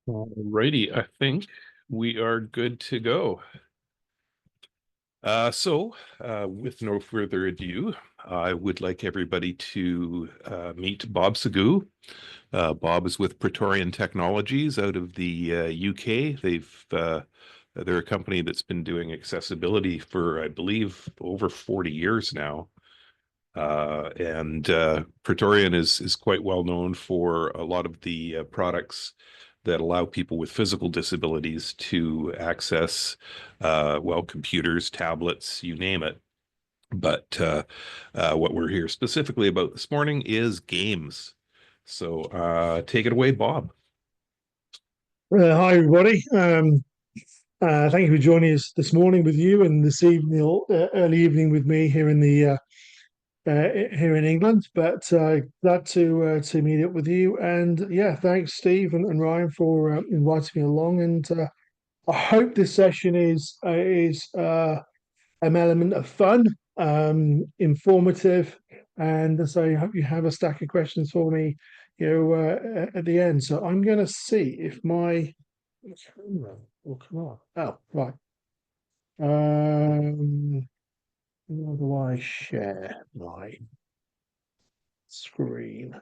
Alrighty, I think we are good to go. With no further ado, I would like everybody to meet Bob Sagoo. Bob is with Pretorian Technologies out of the UK. They're a company that's been doing accessibility for, I believe, over 40 years now. And Pretorian is quite well known for a lot of the products that allow people with physical disabilities to access, computers, tablets, you name it. But what we're here specifically about this morning is games. So take it away, Bob. Hi, everybody. Thank you for joining us this morning with you, and this evening, or early evening, with me here in the here in England. But glad to meet up with you. And yeah, thanks, Steve and Ryan, for inviting me along. And I hope this session is an element of fun, informative, and so I hope you have a stack of questions for me, at the end. So I'm going to see if my camera will come on. Oh, right. How do I share my screen?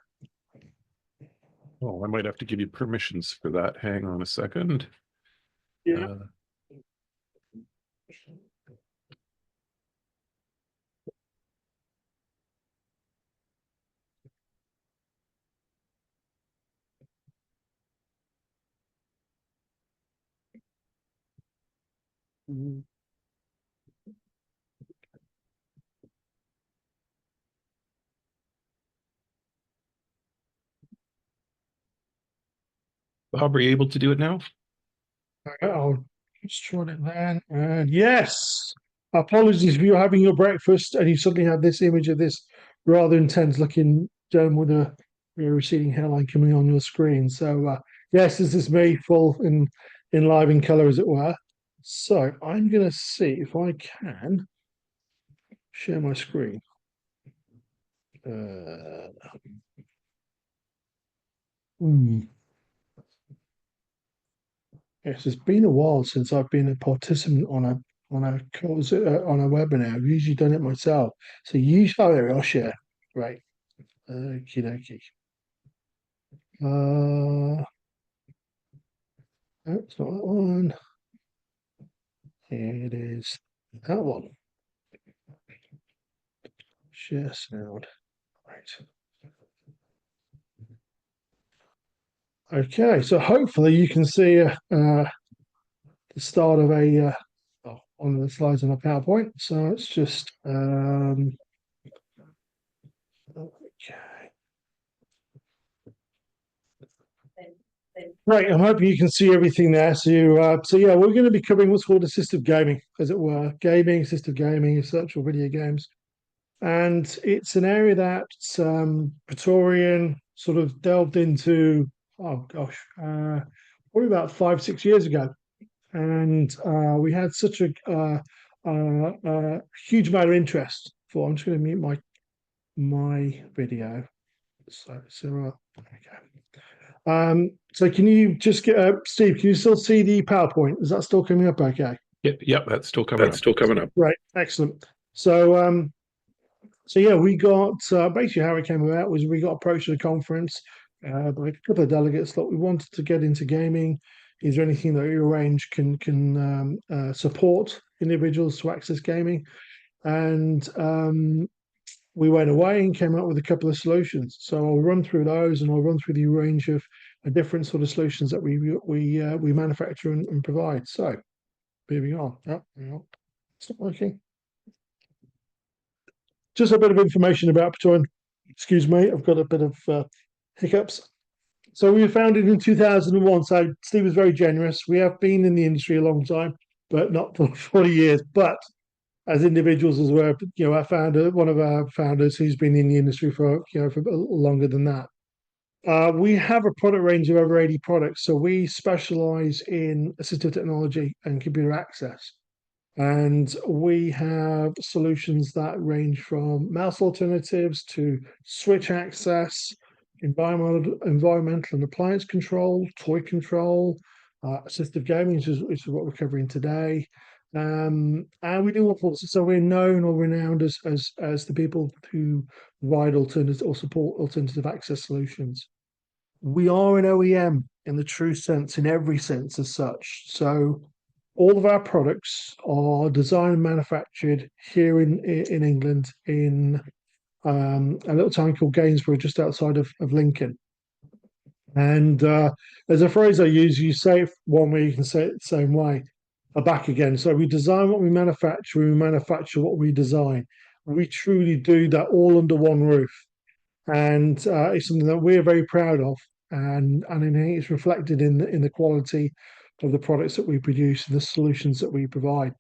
Oh, I might have to give you permissions for that. Hang on a second. Yeah. Bob, are you able to do it now? I'll just try it then. And yes, apologies if you're having your breakfast and you suddenly have this image of this rather intense looking gentleman with a receding hairline coming on your screen. So yes, this is me full in live in color, as it were. So I'm going to see if I can share my screen. Hmm. Yes, it's been a while since I've been a participant on a course, on a webinar. I've usually done it myself. So usually, oh, there we are, share. Right. Okie dokie. That's not that one. It is that one. Share sound. Right. Okay, so hopefully you can see the start of one of the slides on a PowerPoint. So it's just okay. Right, I'm hoping you can see everything there. So yeah, we're going to be covering what's called assistive gaming, as it were, assistive gaming, virtual video games, and it's an area that Pretorian sort of delved into. Oh gosh, probably about 5-6 years ago, and we had such a huge amount of interest for. I'm just going to mute my video. So okay. So can you just get Steve? Can you still see the PowerPoint? Is that still coming up? Okay. Yep, that's still coming up. Right, excellent. So yeah, we got basically how it came about was we got approached at a conference by a couple of delegates that we wanted to get into gaming. Is there anything that your range can support individuals to access gaming? And we went away and came up with a couple of solutions. So I'll run through those, and I'll run through the range of different sort of solutions that we manufacture and provide. So moving on. Oh, it's not working. Just a bit of information about Pretorian. Excuse me, I've got a bit of hiccups. So we were founded in 2001. So Steve was very generous. We have been in the industry a long time, but not for 40 years. But as individuals as well, our founder, one of our founders, who's been in the industry for for longer than that. We have a product range of over 80 products. So we specialize in assistive technology and computer access. And we have solutions that range from mouse alternatives to switch access environmental and appliance control, toy control, assistive gaming, which is what we're covering today. And we do all sorts. So we're known or renowned as the people who provide alternative or support alternative access solutions. We are an OEM in the true sense, in every sense as such. So all of our products are designed and manufactured here in England in a little town called Gainsborough, just outside of Lincoln. And there's a phrase I use: you say it one way, you can say it the same way, back again. So we design what we manufacture what we design. We truly do that all under one roof. And it's something that we're very proud of. And I think it's reflected in the quality of the products that we produce and the solutions that we provide.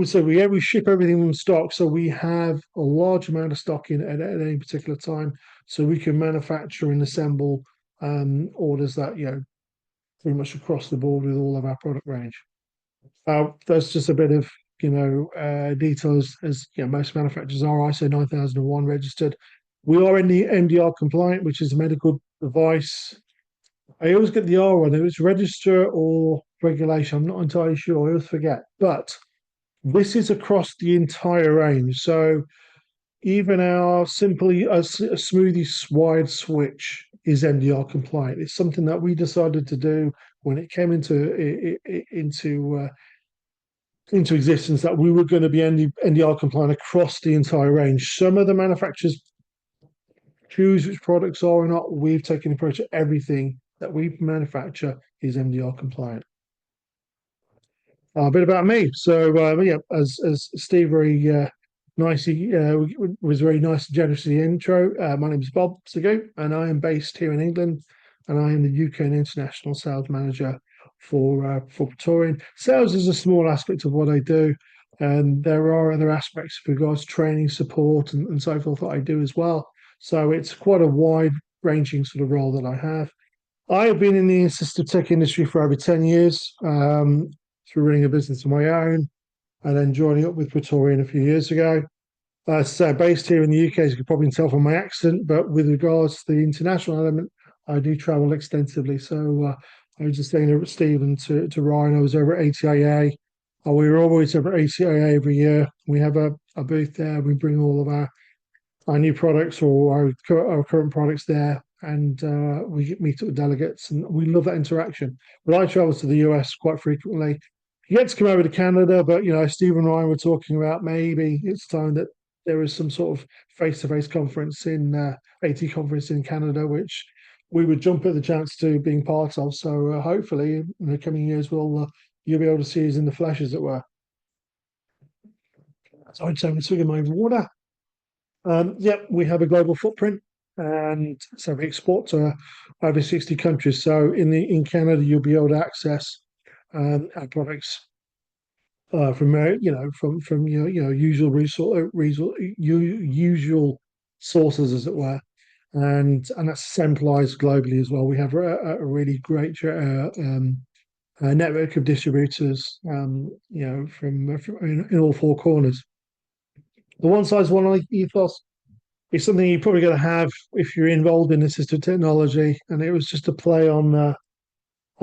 So we ship everything from stock, so we have a large amount of stock in at any particular time, so we can manufacture and assemble orders that pretty much across the board with all of our product range. That's just a bit of details. As most manufacturers are ISO 9001 registered. We are in the MDR compliant, which is a medical device. I always get the R on it. It's register or regulation. I'm not entirely sure. I always forget, but this is across the entire range. So even our simply a smoothie wide switch is MDR compliant. It's something that we decided to do when it came into existence, that we were going to be MDR compliant across the entire range. Some of the manufacturers choose which products are or not. We've taken the approach that everything that we manufacture is MDR compliant. A bit about me. So as Steve very nicely was very nice and generous in the intro. My name is Bob Sagoo, and I am based here in England, and I am the UK and international sales manager for Pretorian. Sales is a small aspect of what I do, and there are other aspects with regards to training, support, and so forth that I do as well. So it's quite a wide-ranging sort of role that I have. I have been in the assistive tech industry for over 10 years. Through running a business of my own, and then joining up with Pretorian a few years ago. So based here in the UK, as you can probably tell from my accent, but with regards to the international element, I do travel extensively. So I was just saying to Steve and to Ryan, I was over at ATIA. We were always over at ATIA every year. We have a booth there. We bring all of our new products or our current products there, and we meet up with delegates, and we love that interaction. But I travel to the US quite frequently. You get to come over to Canada, but Steve and Ryan were talking about maybe it's time that there is some sort of face-to-face conference AT conference in Canada, which we would jump at the chance to being part of. So hopefully in the coming years, you'll be able to see us in the flesh, as it were. So I'd say I'm swigging my water. We have a global footprint, and so we export to over 60 countries. So in Canada, you'll be able to access our products from usual sources, as it were, and that's centralized globally as well. We have a really great network of distributors, from in all four corners. The one size one ethos is something you're probably going to have if you're involved in assistive technology, and it was just a play on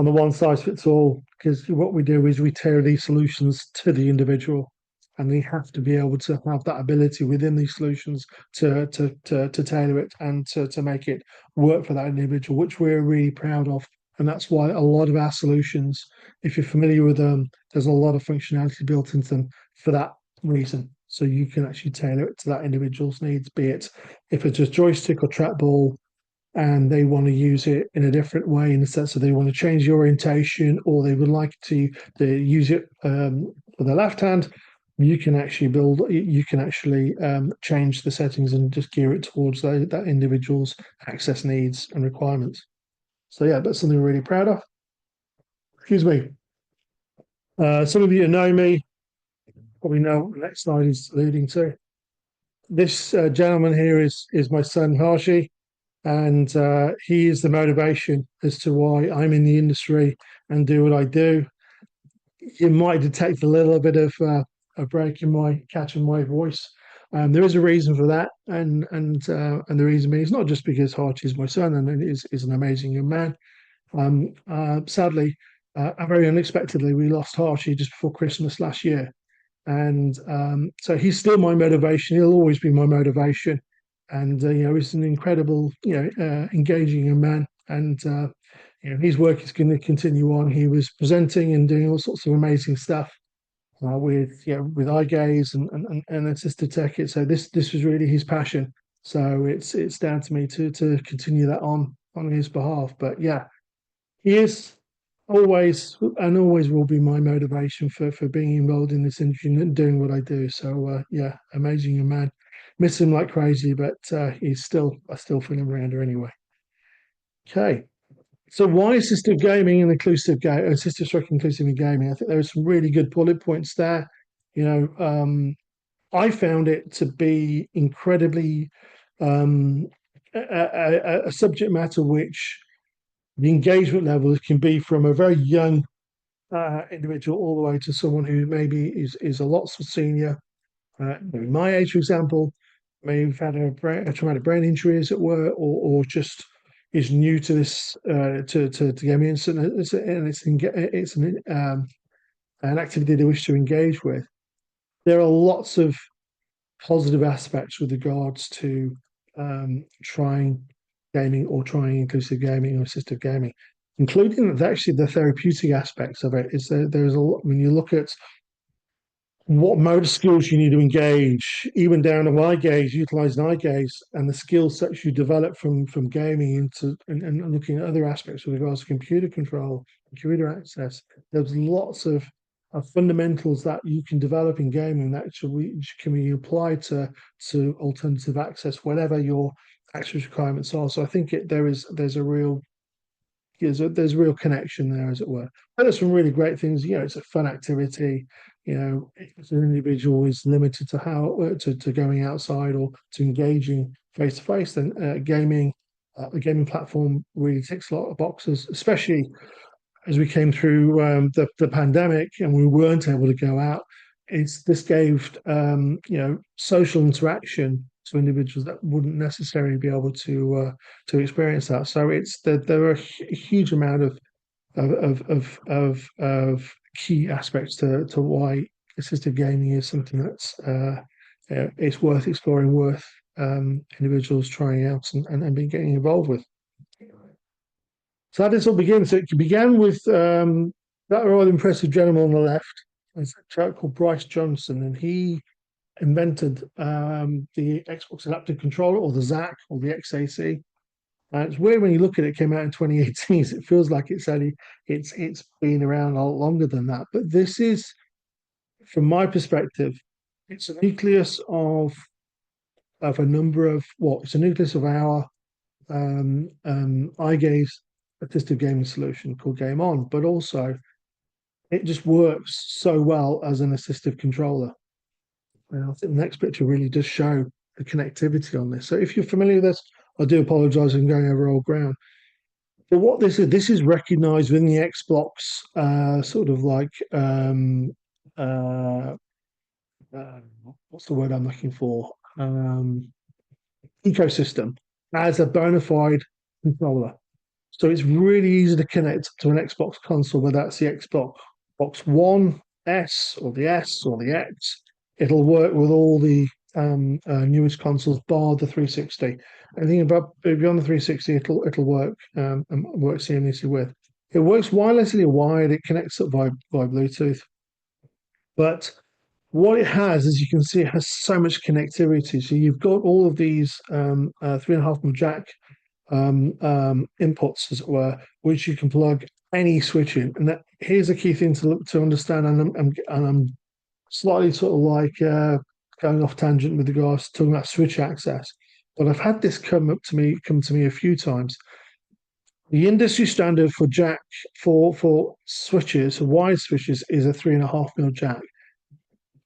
the one size fits all, because what we do is we tailor these solutions to the individual, and they have to be able to have that ability within these solutions to tailor it and to make it work for that individual, which we're really proud of. And that's why a lot of our solutions, if you're familiar with them, there's a lot of functionality built into them for that reason. So you can actually tailor it to that individual's needs, be it if it's a joystick or trackball, and they want to use it in a different way, in the sense that they want to change the orientation, or they would like to use it for the left hand. You can actually change the settings and just gear it towards that individual's access needs and requirements. So yeah, that's something we're really proud of. Excuse me. Some of you know me, probably know what the next slide is alluding to. This gentleman here is my son Harshi, and he is the motivation as to why I'm in the industry and do what I do. You might detect a little bit of a break in my catch in my voice. There is a reason for that, and the reason being is not just because Archie is my son and is an amazing young man. Sadly, very unexpectedly, we lost Archie just before Christmas last year, and so he's still my motivation. He'll always be my motivation, and he's an incredible, engaging young man, and his work is going to continue on. He was presenting and doing all sorts of amazing stuff with eye gaze and assistive tech. So this was really his passion. So it's down to me to continue that on his behalf. But yeah, he is always and always will be my motivation for being involved in this industry and doing what I do. So yeah, amazing young man. Miss him like crazy, but I still feel him around here anyway. Okay. So why assistive gaming and assistive stroke inclusive in gaming? I think there are some really good bullet points there. You know, I found it to be incredibly um, a subject matter which the engagement levels can be from a very young individual all the way to someone who maybe is a lot senior. My age, for example, may have had a traumatic brain injury, as it were, or just is new to this to gaming, and it's an activity they wish to engage with. There are lots of positive aspects with regards to trying gaming or trying inclusive gaming or assistive gaming, including actually the therapeutic aspects of it. Is there's a lot when you look at what motor skills you need to engage, even down to eye gaze, utilizing eye gaze, and the skill sets you develop from gaming into and looking at other aspects with regards to computer control, computer access. There's lots of fundamentals that you can develop in gaming that can be applied to alternative access, whatever your access requirements are. So I think there's a real there's a real connection there, as it were. And there's some really great things. It's a fun activity. As an individual is limited to to going outside or to engaging face to face, then a gaming platform really ticks a lot of boxes, especially as we came through the pandemic and we weren't able to go out. This gave social interaction to individuals that wouldn't necessarily be able to experience that. So there are a huge amount of key aspects to why assistive gaming is something that's it's worth exploring, worth individuals trying out and getting involved with. So how did this all begin? So it began with that rather impressive gentleman on the left. It's a chap called Bryce Johnson, and he invented the Xbox Adaptive Controller, or the ZAC, or the XAC. It's weird when you look at it. It came out in 2018. It feels like it's been around a lot longer than that. But this is, from my perspective, it's a nucleus of a number of it's a nucleus of our eye gaze assistive gaming solution called Game On, but also it just works so well as an assistive controller. And I think the next picture really does show the connectivity on this. So if you're familiar with this, I do apologize, I'm going over old ground. But what this is recognized within the Xbox sort of like uh, what's the word I'm looking for? Ecosystem as a bona fide controller. So it's really easy to connect to an Xbox console, whether that's the Xbox One S or the S or the X. It'll work with all the newest consoles, bar the 360. Anything above beyond the 360, it'll work and work seamlessly with. It works wirelessly or wired. It connects up by Bluetooth. But what it has, as you can see, it has so much connectivity. So you've got all of these 3.5mm jack inputs, as it were, which you can plug any switch in. And here's a key thing to understand. And I'm slightly sort of like going off tangent with regards to talking about switch access. But I've had this come to me a few times. The industry standard for jack for switches, wide switches, is a 3.5mm jack.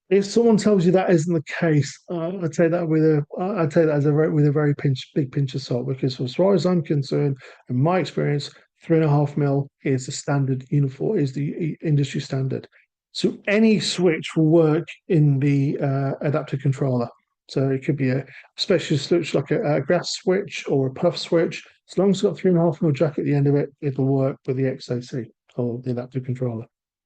If someone tells you that isn't the case, I'd take that with a very big pinch of salt, because as far as I'm concerned, in my experience, 3.5mm is the standard uniform, is the industry standard. So any switch will work in the adaptive controller. So it could be a special switch like a grass switch or a puff switch. As long as it's got 3.5mm jack at the end of it, it'll work with the XAC or the adaptive controller.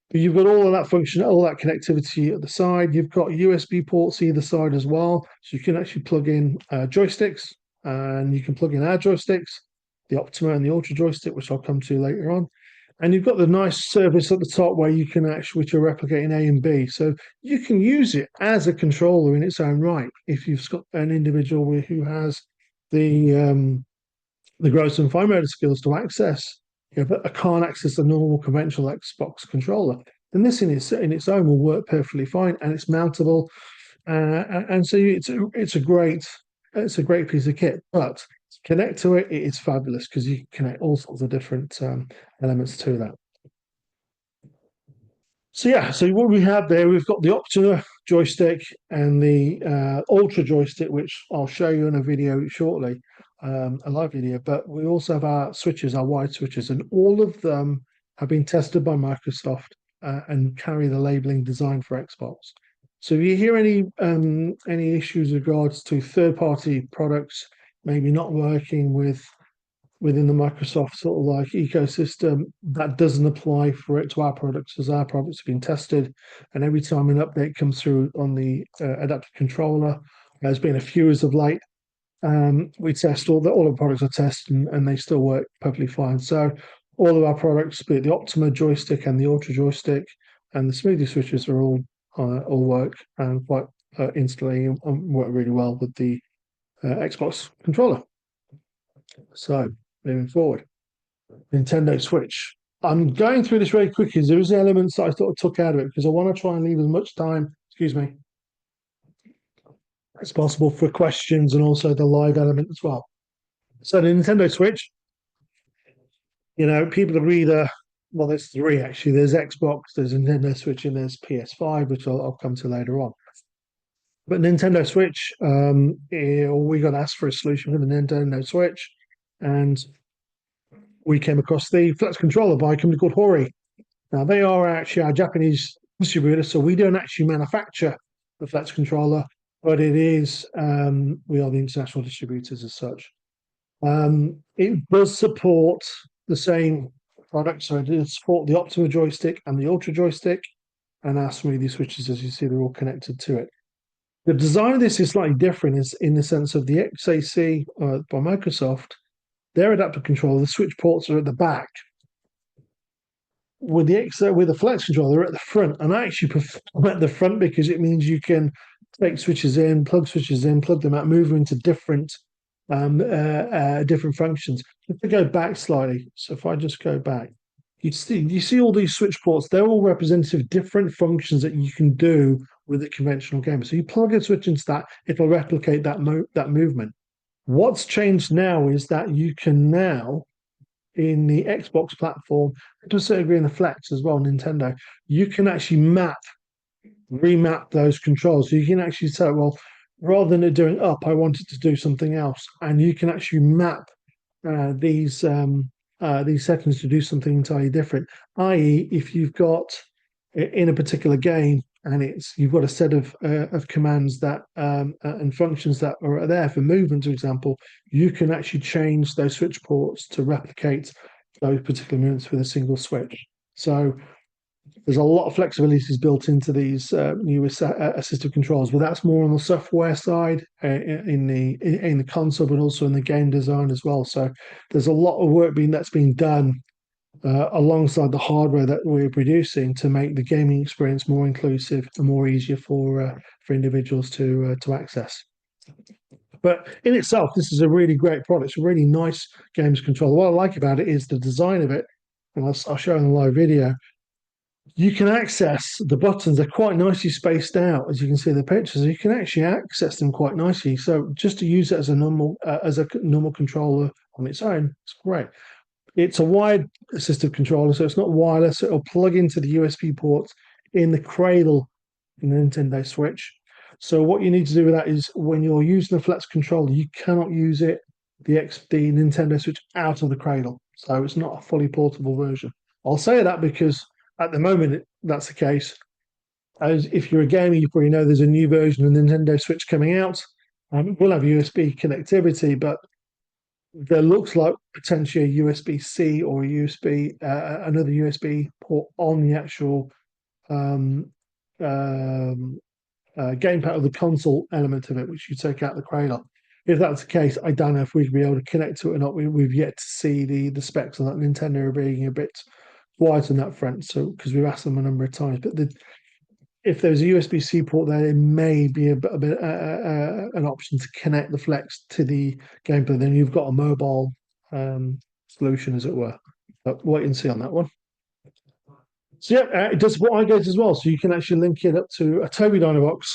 But you've got all of that function, all that connectivity at the side. You've got USB ports either side as well. So you can actually plug in joysticks, and you can plug in our joysticks, the Optima and the Ultra joystick, which I'll come to later on. And you've got the nice service at the top where you can actually, which are replicating A and B. So you can use it as a controller in its own right if you've got an individual who has the gross and fine motor skills to access, but I can't access the normal conventional Xbox controller. Then this in its own will work perfectly fine, and it's mountable, and so it's a great piece of kit. But to connect to it, it is fabulous because you can connect all sorts of different elements to that. So yeah, so what we have there, we've got the Optima joystick and the Ultra joystick, which I'll show you in a video shortly, a live video. But we also have our switches, our wide switches, and all of them have been tested by Microsoft and carry the labeling designed for Xbox. So if you hear any issues with regards to third-party products maybe not working within the Microsoft sort of like ecosystem, that doesn't apply for it to our products, as our products have been tested. And every time an update comes through on the adaptive controller, there's been a few as of late. We test all the products are tested, and they still work perfectly fine. So all of our products, be it the Optima joystick and the Ultra joystick and the Smoothie switches, are all work and quite instantly and work really well with the Xbox controller. So moving forward, Nintendo Switch. I'm going through this very quickly. There is elements that I sort of took out of it because I want to try and leave as much time, as possible for questions and also the live element as well. So the Nintendo Switch, people are either, well, there's three actually. There's Xbox, there's Nintendo Switch, and there's PS5, which I'll come to later on. But Nintendo Switch, we got asked for a solution for the Nintendo Switch, and we came across the Flex controller by a company called Hori. Now, they are actually our Japanese distributor, so we don't actually manufacture the Flex controller, but it is, we are the international distributors as such. It does support the same product, so it does support the Optima joystick and the Ultra joystick, and our Smoothie switches, as you see, they're all connected to it. The design of this is slightly different, is in the sense of the XAC by Microsoft. Their adaptive controller, the switch ports are at the back. With the Flex controller, they're at the front, and I actually prefer them at the front because it means you can take switches in, plug switches in, plug them out, move them into different functions. If I go back slightly, so if I just go back, you see all these switch ports. They're all representative of different functions that you can do with a conventional game. So you plug a switch into that, it'll replicate that movement. What's changed now is that you can now, in the Xbox platform, to a certain degree in the Flex as well, Nintendo, you can actually remap those controls. So you can actually say, well, rather than it doing up, I want it to do something else. And you can actually map these settings to do something entirely different. I.e., if you've got in a particular game, and you've got a set of commands that and functions that are there for movement, for example, you can actually change those switch ports to replicate those particular movements with a single switch. So there's a lot of flexibilities built into these new assistive controls, but that's more on the software side in the console, but also in the game design as well. So there's a lot of work that's been done alongside the hardware that we're producing to make the gaming experience more inclusive and more easier for individuals to access. But in itself, this is a really great product. It's a really nice games controller. What I like about it is the design of it, and I'll show in the live video. You can access the buttons. They're quite nicely spaced out, as you can see in the pictures. You can actually access them quite nicely. So just to use it as a normal controller on its own, it's great. It's a wired assistive controller, so it's not wireless. It'll plug into the USB ports in the cradle in the Nintendo Switch. So what you need to do with that is when you're using the Flex controller, you cannot use the Nintendo Switch out of the cradle. So it's not a fully portable version. I'll say that because at the moment that's the case. As if you're a gamer, you probably know there's a new version of the Nintendo Switch coming out. It will have USB connectivity, but there looks like potentially a USB-C or a USB, another USB port on the actual um, um, gamepad or the console element of it, which you take out the cradle. If that's the case, I don't know if we'd be able to connect to it or not. We've yet to see the specs on that. Nintendo are being a bit quiet on that front, so because we've asked them a number of times. But if there's a USB-C port there, it may be a bit an option to connect the Flex to the gameplay. Then you've got a mobile solution, as it were. But wait and see on that one. So yeah, it does support eye gaze as well, so you can actually link it up to a Tobii Dynavox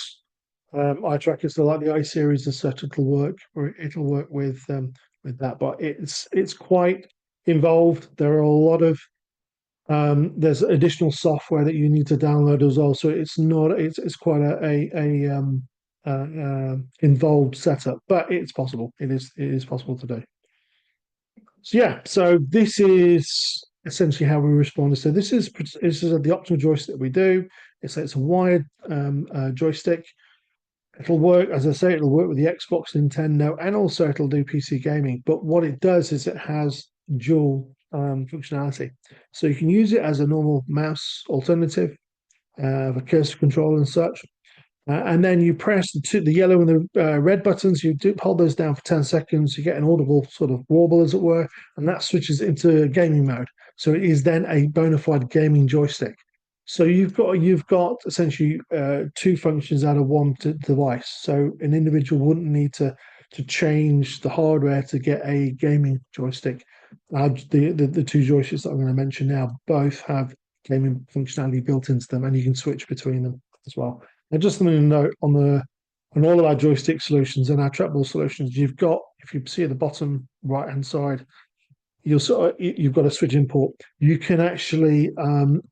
eye tracker, so like the i series and such. It'll work, or it'll work with that. But it's quite involved. There are a lot of there's additional software that you need to download as well. So it's not it's quite a involved setup, but it's possible. It is possible to do. So yeah, so this is essentially how we respond. So this is the optimal joystick we do. It's a wired joystick. It'll work, as I say, it'll work with the Xbox, Nintendo, and also it'll do PC gaming. But what it does is it has dual functionality. So you can use it as a normal mouse alternative, a cursor control and such. And then you press the yellow and the red buttons. You do hold those down for 10 seconds. You get an audible sort of warble, as it were, and that switches into gaming mode. So it is then a bona fide gaming joystick. So you've got essentially two functions out of one device. So an individual wouldn't need to change the hardware to get a gaming joystick. The two joysticks that I'm going to mention now both have gaming functionality built into them, and you can switch between them as well. And just something to note on all of our joystick solutions and our trackball solutions, you've got, if you see at the bottom right hand side, you've got a switch import. You can actually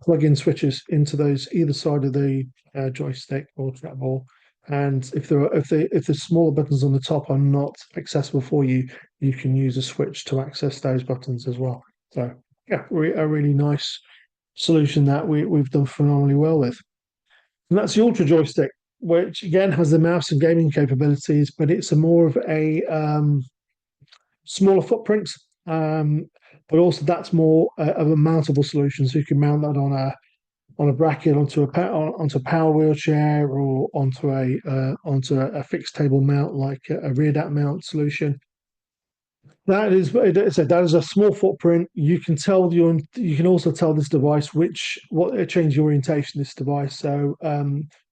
plug in switches into those either side of the joystick or trackball. And if the smaller buttons on the top are not accessible for you, you can use a switch to access those buttons as well. So yeah, a really nice solution that we've done phenomenally well with. And that's the Ultra joystick, which again has the mouse and gaming capabilities, but it's a more of a smaller footprint. But also that's more of a mountable solution, so you can mount that on a bracket onto a power wheelchair or onto a fixed table mount like a rear dap mount solution. That is a small footprint. You can also tell this device what change the orientation of this device. So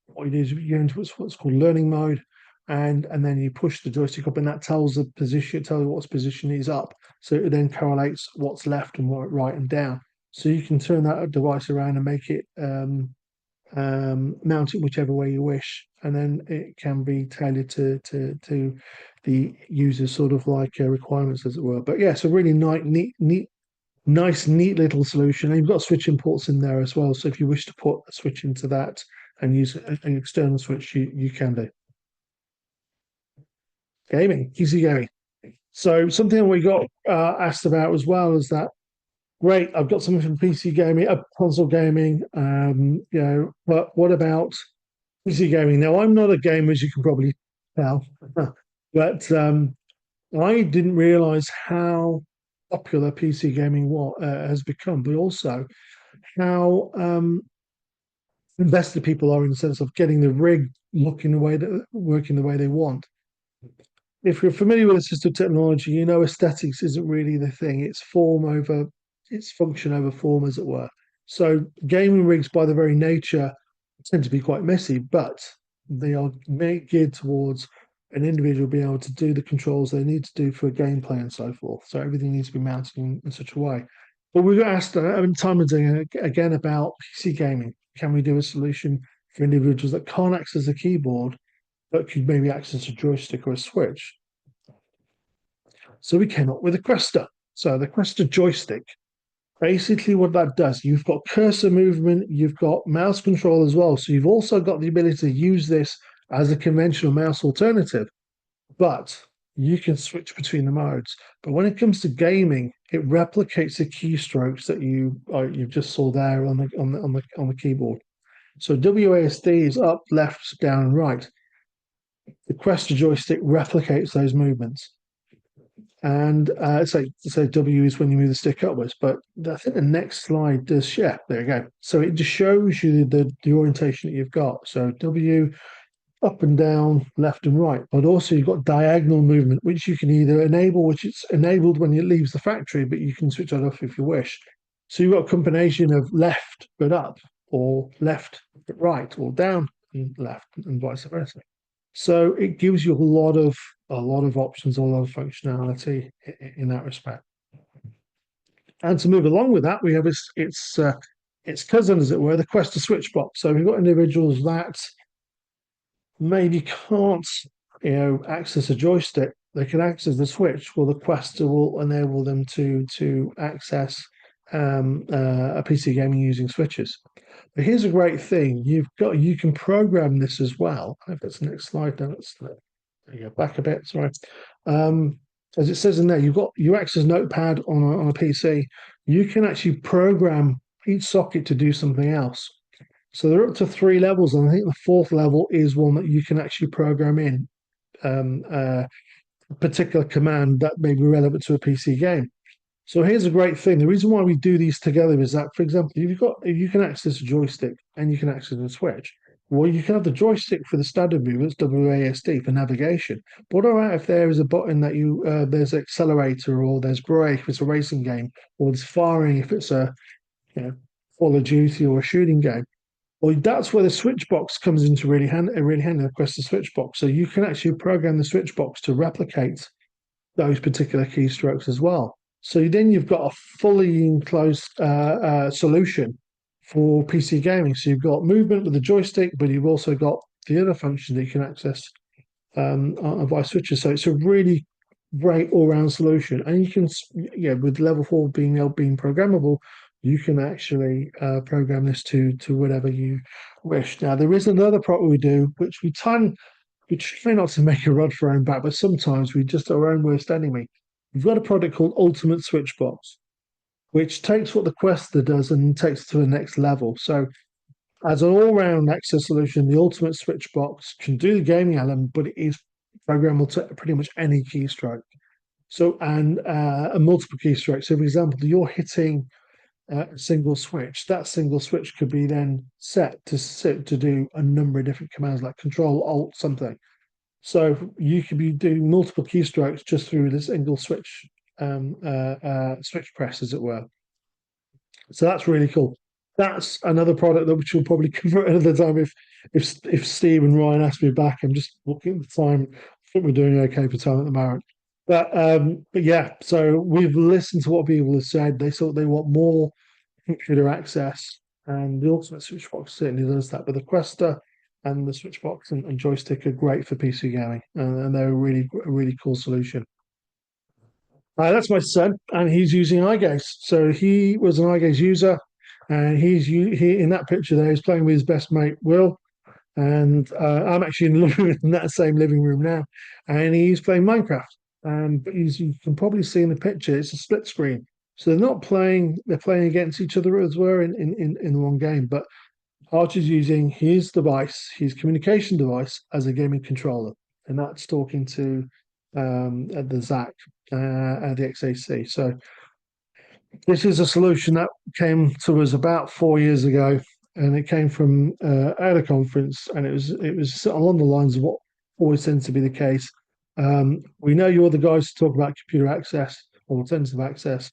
what you do is you enter what's called learning mode, and then you push the joystick up, and that tells the position, tell you what's position is up. So it then correlates what's left and what right and down. So you can turn that device around and make it mount it whichever way you wish, and then it can be tailored to the user's sort of like requirements, as it were. But yeah, it's a really nice, neat little solution. And you've got switch imports in there as well. So if you wish to put a switch into that and use an external switch, you can do. Gaming, easy gaming. So something we got asked about as well is that great, I've got something from PC gaming, console gaming, but what about PC gaming? Now, I'm not a gamer, as you can probably tell, but I didn't realize how popular PC gaming has become, but also how invested people are in the sense of getting the rig working the way they want. If you're familiar with assistive technology, you know aesthetics isn't really the thing. It's function over form, as it were. So gaming rigs, by their very nature, tend to be quite messy, but they are geared towards an individual being able to do the controls they need to do for gameplay and so forth. So everything needs to be mounted in such a way. But we've asked time and again about PC gaming. Can we do a solution for individuals that can't access a keyboard but could maybe access a joystick or a switch? So we came up with a Questa. So the Questa joystick, basically what that does, you've got cursor movement, you've got mouse control as well. So you've also got the ability to use this as a conventional mouse alternative, but you can switch between the modes. But when it comes to gaming, it replicates the keystrokes that you just saw there on the keyboard. So WASD is up, left, down, and right. The Quest joystick replicates those movements. And so W is when you move the stick upwards, but I think the next slide does, yeah, there you go. So it just shows you the orientation that you've got. So W, up and down, left and right, but also you've got diagonal movement, which you can either enable, which it's enabled when it leaves the factory, but you can switch that off if you wish. So you've got a combination of left but up, or left but right, or down and left, and vice versa. So it gives you a lot of options, a lot of functionality in that respect. And to move along with that, we have its cousin, as it were, the Quest to Switch box. So we've got individuals that maybe can't, access a joystick. They can access the Switch. Well, the Quest will enable them to access a PC gaming using switches. But here's a great thing: you can program this as well. If it's the next slide, then there you go, back a bit. Sorry. Um, as it says in there, you access Notepad on a PC. You can actually program each socket to do something else. So they're up to 3 levels, and I think the fourth level is one that you can actually program in a particular command that may be relevant to a PC game. So here's a great thing. The reason why we do these together is that, for example, if you can access a joystick and you can access a switch, well, you can have the joystick for the standard movements, WASD for navigation. But what about if there is a button that there's accelerator, or there's brake if it's a racing game, or there's firing if it's a Call of Duty or a shooting game? Well, that's where the switch box comes into really handy, the Quest to switch box. So you can actually program the switch box to replicate those particular keystrokes as well. So then you've got a fully enclosed solution for PC gaming. So you've got movement with the joystick, but you've also got the other function that you can access via switches. So it's a really great all-round solution. And you can, with level 4 being programmable, you can actually program this to whatever you wish. Now, there is another product we do, which we try not to make a rod for our own back, but sometimes we just our own worst enemy. We've got a product called Ultimate Switchbox, which takes what the Quester does and takes it to the next level. So, as an all-round access solution, the Ultimate Switchbox can do the gaming element, but it is programmable to pretty much any keystroke. So, and a multiple keystroke. So, for example, you're hitting a single switch. That single switch could be then set to do a number of different commands, like Control Alt something. So you could be doing multiple keystrokes just through this single switch switch press, as it were. So that's really cool. That's another product that which we'll probably cover another time if Steve and Ryan ask me back. I'm just looking at the time. I think we're doing okay for time at the moment. But yeah, so we've listened to what people have said. They thought they want more computer access, and the Ultimate Switchbox certainly does that. But the Quester and the Switchbox and joystick are great for PC gaming, and they're a really cool solution. That's my son, and he's using eye gaze. So he was an eye gaze user, and he in that picture there, he's playing with his best mate Will, and I'm actually in that same living room now, and he's playing Minecraft. But you can probably see in the picture, it's a split screen. So they're not playing; they're playing against each other as well in one game. But Archer's using his device, his communication device, as a gaming controller, and that's talking to the ZAC, the XAC. So this is a solution that came to us about 4 years ago, and it came from at a conference, and it was along the lines of what always tends to be the case. We know you're the guys to talk about computer access or alternative access.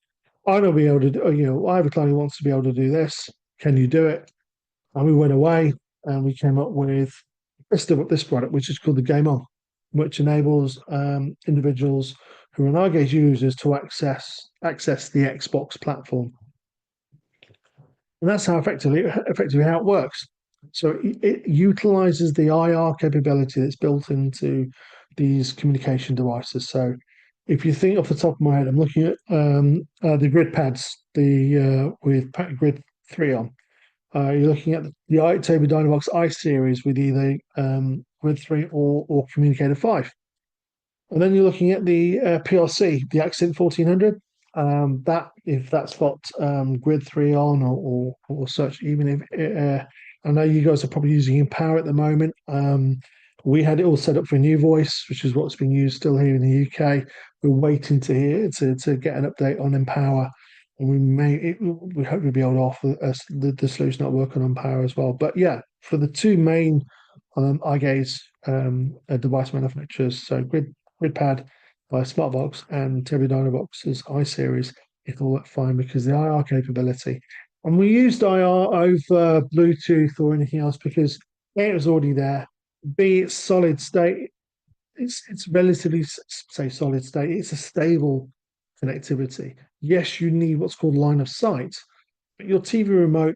I know be able to do, I have a client who wants to be able to do this. Can you do it? And we went away and we came up with this product, which is called the Game On, which enables individuals who are Nightgate users to access the Xbox platform. And that's how effectively how it works. So it utilizes the IR capability that's built into these communication devices. So if you think off the top of my head, I'm looking at the grid pads, with Grid 3 on. You're looking at the Tobii Dynavox I series with either Grid 3 or Communicator 5. And then you're looking at the PRC, the Accent 1400. That if that's got Grid 3 on or such, even if I know you guys are probably using Empower at the moment, We had it all set up for New Voice, which is what's been used still here in the UK. We're waiting to hear to get an update on Empower, and we hope we'll be able to offer us the solution that work on Empower as well. But yeah, for the two main eye gaze device manufacturers, so GridPad by Smartbox and Terry Dynavox's iSeries, it'll work fine because the IR capability. And we used IR over Bluetooth or anything else because A, it was already there. B, it's solid state. It's relatively say solid state. It's a stable connectivity. Yes, you need what's called line of sight, but your TV remote,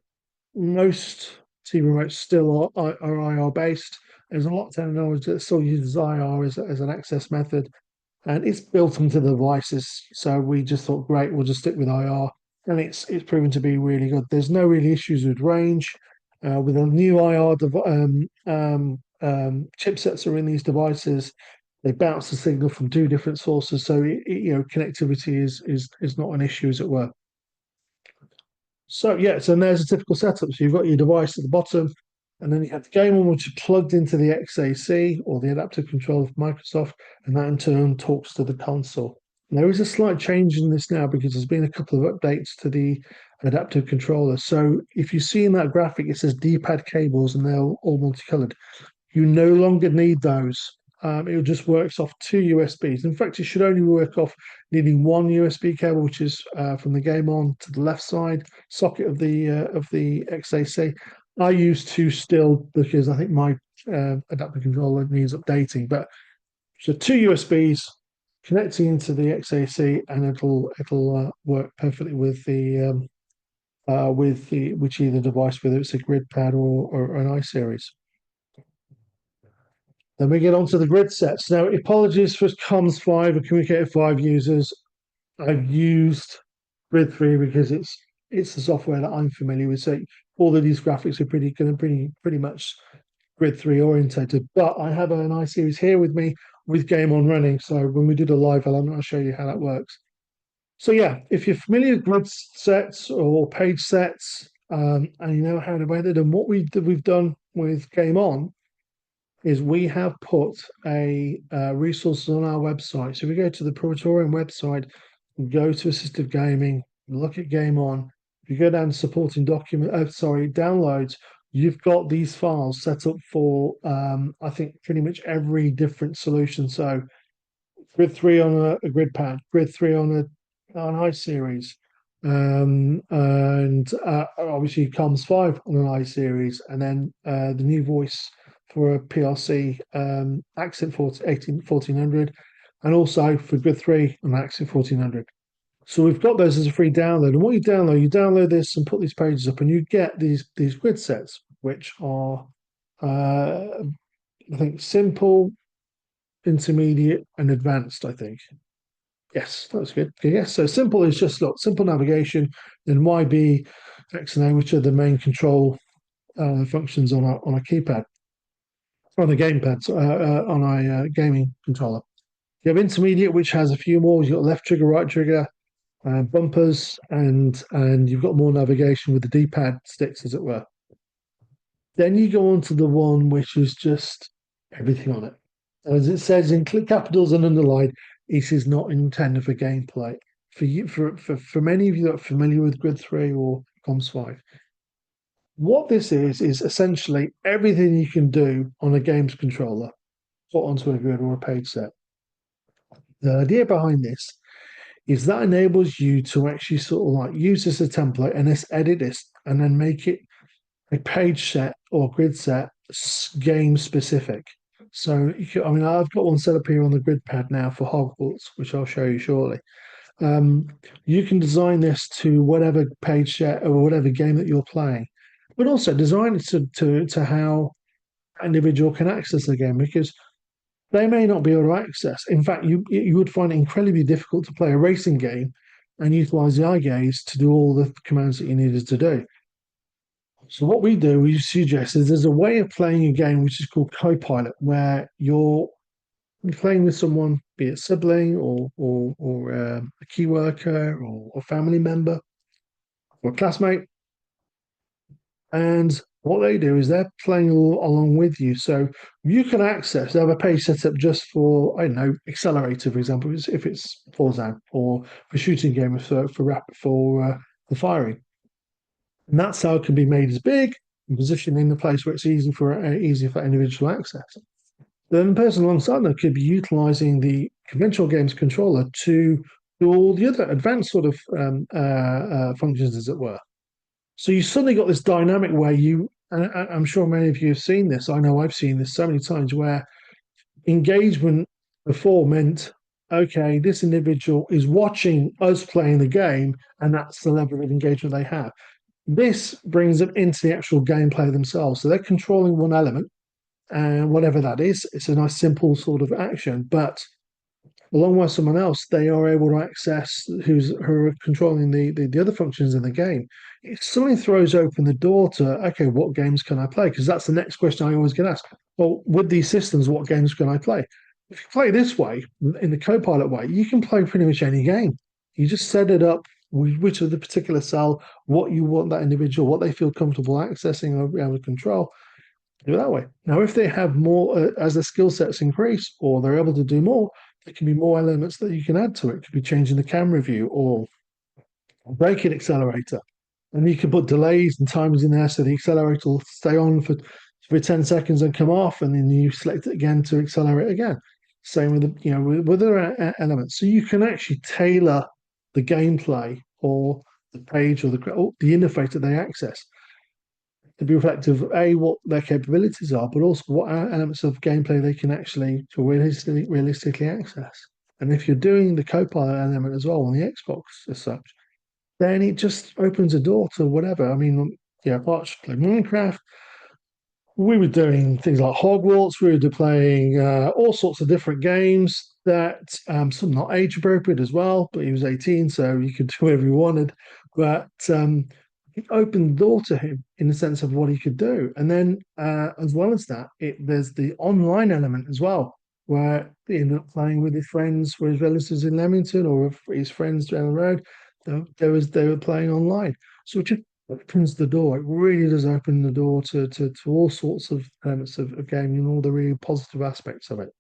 most TV remotes still are IR based. There's a lot of technology that still uses IR as an access method, and it's built into the devices. So we just thought, great, we'll just stick with IR, and it's proven to be really good. There's no really issues with range. With a new IR chipsets are in these devices, they bounce the signal from two different sources, so connectivity is not an issue, as it were. So yeah, so there's a typical setup. So you've got your device at the bottom, and then you have the game on which is plugged into the XAC or the adaptive controller of Microsoft, and that in turn talks to the console. There is a slight change in this now because there's been a couple of updates to the adaptive controller. So if you see in that graphic, it says D-pad cables and they're all multicolored. You no longer need those. It just works off two USBs. In fact, it should only work off needing one USB cable, which is from the game on to the left side socket of the XAC. I use two still because I think my adaptive controller needs updating. But so two USBs connecting into the XAC, and it'll work perfectly with the which either device, whether it's a GridPad or an iSeries. Then we get onto the grid sets. Now, apologies for Comms 5 and Communicator 5 users. I've used Grid 3 because it's the software that I'm familiar with. So all of these graphics are pretty much Grid 3 orientated. But I have an iSeries here with me with Game On running. So when we do the live element, I'll show you how that works. So yeah, if you're familiar with grid sets or page sets, and you know how to run it, and what we've done with Game On is we have put a resource on our website. So we go to the Pretorian website, go to assistive gaming, look at Game On. If you go down to supporting downloads, you've got these files set up for I think pretty much every different solution. So Grid 3 on a grid pad, Grid 3 on an iSeries, and obviously Comms 5 on an iSeries, and then the new voice for a PLC Accent 1400, and also for Grid 3 on Accent 1400. So we've got those as a free download. And what you download this and put these pages up, and you get these grid sets, which are I think simple, intermediate, and advanced, I think. Yes, that's good. Okay, yes, so simple is just simple navigation, then YB, X and A, which are the main control functions on a keypad, on a gamepad, on a gaming controller. You have intermediate, which has a few more. You've got left trigger, right trigger, bumpers, and you've got more navigation with the D-pad sticks, as it were. Then you go on to the one which is just everything on it. As it says in capitals and underlined, it is not intended for gameplay. For many of you that are familiar with Grid 3 or Comms 5, what this is essentially everything you can do on a games controller put onto a grid or a page set. The idea behind this is that enables you to actually sort of like use this as a template and edit this and then make it a page set or grid set game specific. So, I mean, I've got one set up here on the grid pad now for Hogwarts, which I'll show you shortly. You can design this to whatever page set or whatever game that you're playing, but also design it to how individual can access the game, because they may not be able to access. In fact, you would find it incredibly difficult to play a racing game and utilize the eye gaze to do all the commands that you needed to do. So what we suggest is there's a way of playing a game which is called co-pilot, where you're playing with someone, be it sibling or a key worker or a family member or a classmate, and what they do is they're playing along with you. So you can access, they have a page set up just for, I don't know, Accelerator, for example, if it's Forza or for shooting game for firing. And that's how it can be made as big and positioned in the place where it's easy for individual access. Then the person alongside them could be utilizing the conventional games controller to do all the other advanced sort of functions, as it were. So you suddenly got this dynamic where I'm sure many of you have seen this. I know I've seen this so many times where engagement before meant, okay, this individual is watching us playing the game, and that's the level of engagement they have. This brings them into the actual gameplay themselves. So they're controlling one element, and whatever that is, it's a nice simple sort of action. But along with someone else, they are able to access who are controlling the other functions in the game. It suddenly throws open the door to, okay, what games can I play? Because that's the next question I always get asked. Well, with these systems, what games can I play? If you play this way, in the Copilot way, you can play pretty much any game. You just set it up which of the particular cell, what you want that individual, what they feel comfortable accessing or be able to control. Do it that way. Now, if they have more, as their skill sets increase or they're able to do more, there can be more elements that you can add to it. It could be changing the camera view or braking accelerator. And you can put delays and times in there so the accelerator will stay on for 10 seconds and come off, and then you select it again to accelerate again. Same with with other elements. So you can actually tailor the gameplay or the page or the interface that they access to be reflective of what their capabilities are, but also what elements of gameplay they can actually realistically access. And if you're doing the Copilot element as well on the Xbox as such, then it just opens a door to whatever. I mean, yeah, Arch played Minecraft. We were doing things like Hogwarts. We were playing all sorts of different games that some not age appropriate as well. But he was 18, so you could do whatever you wanted. But it opened the door to him in the sense of what he could do. And then, as well as that, there's the online element as well, where he ended up playing with his friends, with his relatives in Leamington, or with his friends down the road. They were playing online, so it just opens the door. It really does open the door to all sorts of elements of gaming and all the really positive aspects of it.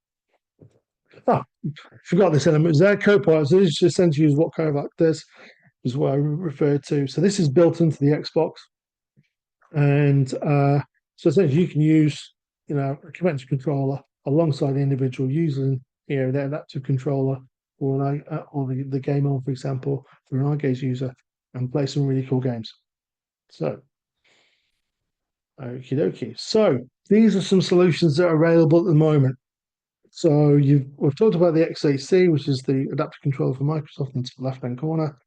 Oh, forgot this element. Is there Copilot? So this is essentially what Copilot does, is what I referred to. So this is built into the Xbox, and so essentially you can use a conventional controller alongside the individual using their adaptive controller or the game on, for example, for an iGaze user, and play some really cool games. So, okie dokie. So these are some solutions that are available at the moment. So we've talked about the XAC, which is the adaptive controller for Microsoft in the left-hand corner.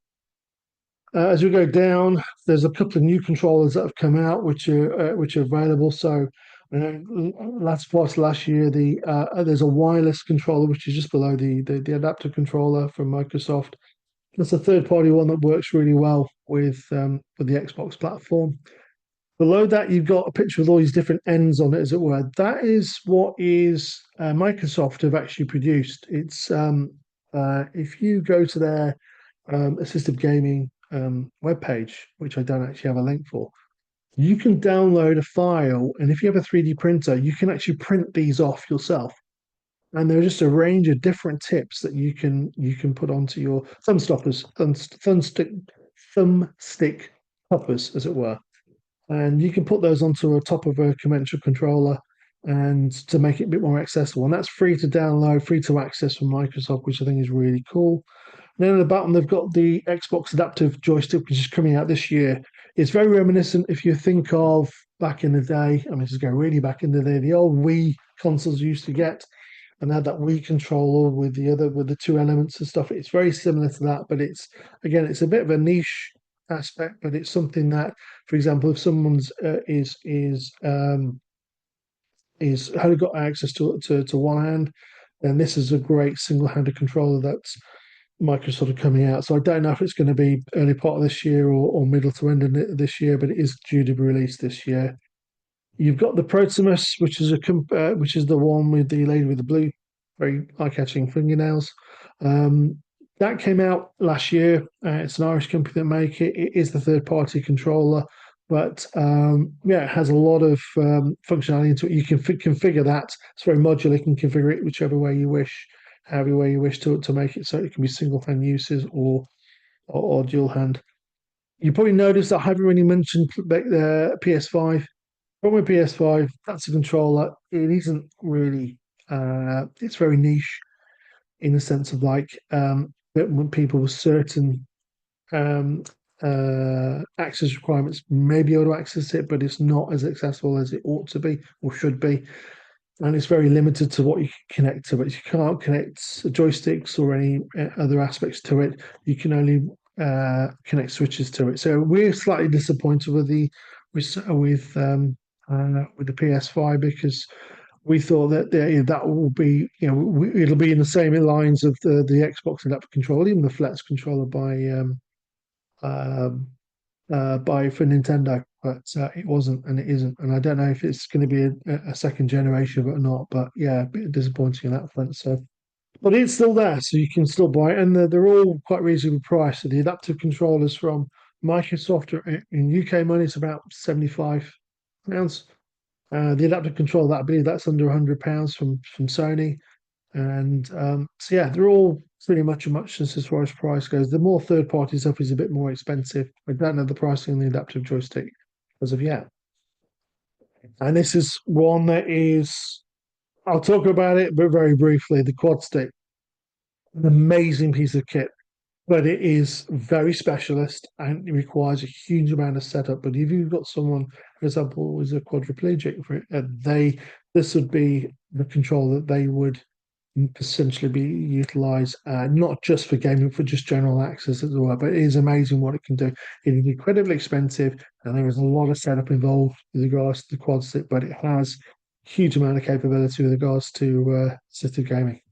As we go down, there's a couple of new controllers that have come out, which are available. So, last part of last year, there's a wireless controller which is just below the adaptive controller from Microsoft. That's a third-party one that works really well with the Xbox platform. Below that, you've got a picture with all these different ends on it, as it were. That is what is Microsoft have actually produced. It's if you go to their assistive gaming webpage, which I don't actually have a link for, you can download a file, and if you have a 3D printer, you can actually print these off yourself. And there are just a range of different tips that you can put onto your thumbstick toppers, as it were. And you can put those onto a top of a conventional controller and to make it a bit more accessible. And that's free to download, free to access from Microsoft, which I think is really cool. And then at the bottom, they've got the Xbox Adaptive Joystick, which is coming out this year. It's very reminiscent if you think of back in the day. I mean, just go really back in the day, the old Wii consoles you used to get and had that Wii controller with the two elements and stuff. It's very similar to that, but it's a bit of a niche aspect, but it's something that, for example, if someone's is only got access to one hand, then this is a great single-handed controller that's Microsoft are coming out. So I don't know if it's going to be early part of this year or middle to end of this year, but it is due to be released this year. You've got the Protimus, which is the one with the lady with the blue, very eye-catching fingernails. That came out last year. It's an Irish company that make it. It is the third-party controller, but yeah, it has a lot of functionality into it. You can configure that. It's very modular. You can configure it whichever way you wish, however way you wish to make it so it can be single hand uses or dual hand. You probably noticed that I haven't really mentioned the PS5. From a PS5, that's a controller. It isn't really. It's very niche in the sense of like that when people with certain um, access requirements may be able to access it, but it's not as accessible as it ought to be or should be. And it's very limited to what you can connect to it. You can't connect joysticks or any other aspects to it. You can only connect switches to it. So we're slightly disappointed with with the PS5 because we thought that that will be it'll be in the same lines of the Xbox adaptive controller, even the Flex controller um, by for Nintendo, but it wasn't and it isn't, and I don't know if it's going to be a second generation of it or not. But yeah, a bit disappointing in that front. So, but it's still there, so you can still buy it, and they're all quite reasonably priced. So the adaptive controllers from Microsoft are, in UK money, it's about £75. The adaptive controller, that I believe that's under £100 from Sony. And so yeah, they're all pretty much a muchness as far as price goes. The more third party stuff is a bit more expensive. I don't know the pricing on the adaptive joystick as of yet. And this is one that is, I'll talk about it, but very briefly. The quad stick, an amazing piece of kit, but it is very specialist and it requires a huge amount of setup. But if you've got someone, for example, who's a quadriplegic, this would be the control that they would essentially be utilized not just for gaming, for just general access as well. But it is amazing what it can do. It is incredibly expensive, and there is a lot of setup involved with regards to the quad stick, but it has a huge amount of capability with regards to assisted gaming.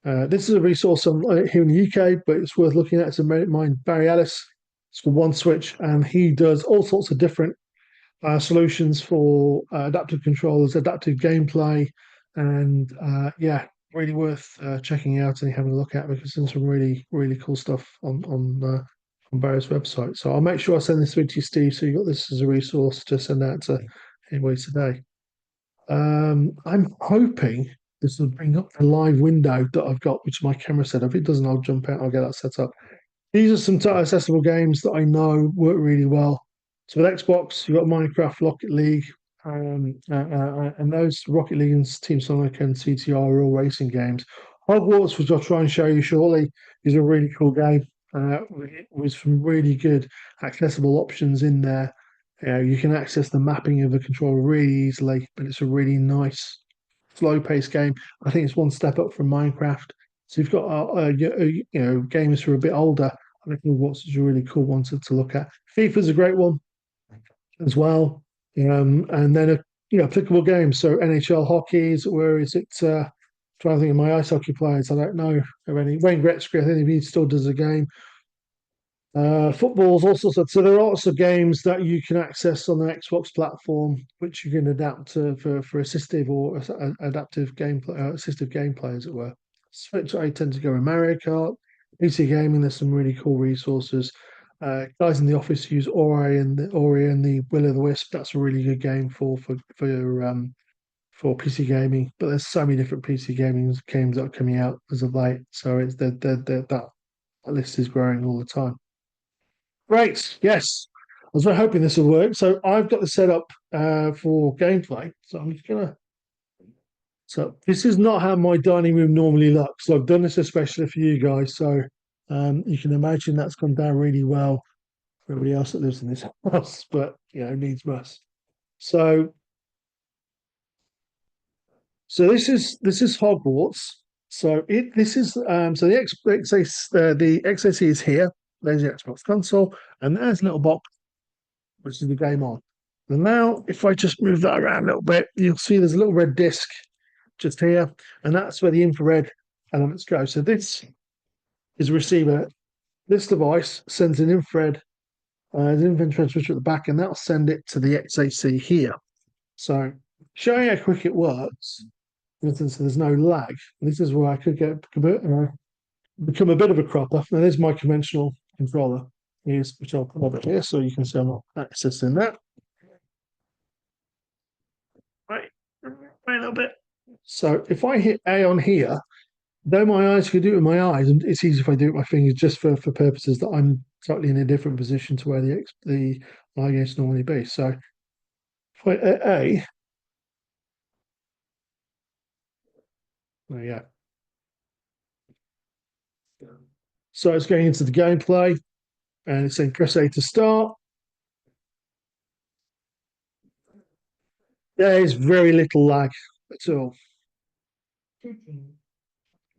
This is a resource here in the UK, but it's worth looking at. It's a mate of mine, Barry Ellis. It's for One Switch, and he does all sorts of different solutions for adaptive controllers, adaptive gameplay, and yeah, really worth checking out and having a look at because there's some really cool stuff on various websites. So I'll make sure I send this through to you, Steve, so you got this as a resource to send out to anybody today. I'm hoping this will bring up the live window that I've got, which my camera set up. If it doesn't, I'll jump out. I'll get that set up. These are some accessible games that I know work really well. So with Xbox, you've got Minecraft, Rocket League, and those Rocket League and Team Sonic and CTR are all racing games. Hogwarts, which I'll try and show you shortly, is a really cool game with some really good accessible options in there. You can access the mapping of the controller really easily, but it's a really nice, slow-paced game. I think it's one step up from Minecraft. So you've got gamers who are a bit older. I think Hogwarts is a really cool one to look at. FIFA's a great one as well. And then applicable games. So NHL hockey, where is it? Trying to think of my ice hockey players. I don't know of any. Wayne Gretzky, I think he still does a game. Footballs, all sorts of. So there are lots of games that you can access on the Xbox platform, which you can adapt to for assistive or adaptive gameplay, assistive gameplay, as it were. Switch, I tend to go with Mario Kart. PC gaming, there's some really cool resources. Guys in the office use Ori and the Will o' the Wisp. That's a really good game for PC gaming. But there's so many different PC gaming games that are coming out as of late. So it's that list is growing all the time. Great. Yes. I was very hoping this would work. So I've got the setup for gameplay. So I'm just gonna. So this is not how my dining room normally looks. So I've done this especially for you guys. So you can imagine that's gone down really well for everybody else that lives in this house, but needs must. So this is Hogwarts. So this is so the XAC is here. There's the Xbox console, and there's a little box which is the game on. And now, if I just move that around a little bit, you'll see there's a little red disc just here, and that's where the infrared elements go. So this is a receiver. This device sends an infrared transmitter at the back, and that'll send it to the XAC here. So, showing how quick it works, for instance, there's no lag. This is where I could become a bit of a cropper. Now, there's my conventional controller. is, which I'll put over here so you can see I'm not accessing that. Right, a little bit. So if I hit A on here, though my eyes could do it with my eyes, and it's easy if I do it with my fingers just for purposes that I'm slightly in a different position to where the eye gaze normally be. So if I hit A, there you go. So it's going into the gameplay and it's saying press A to start. There is very little lag at all.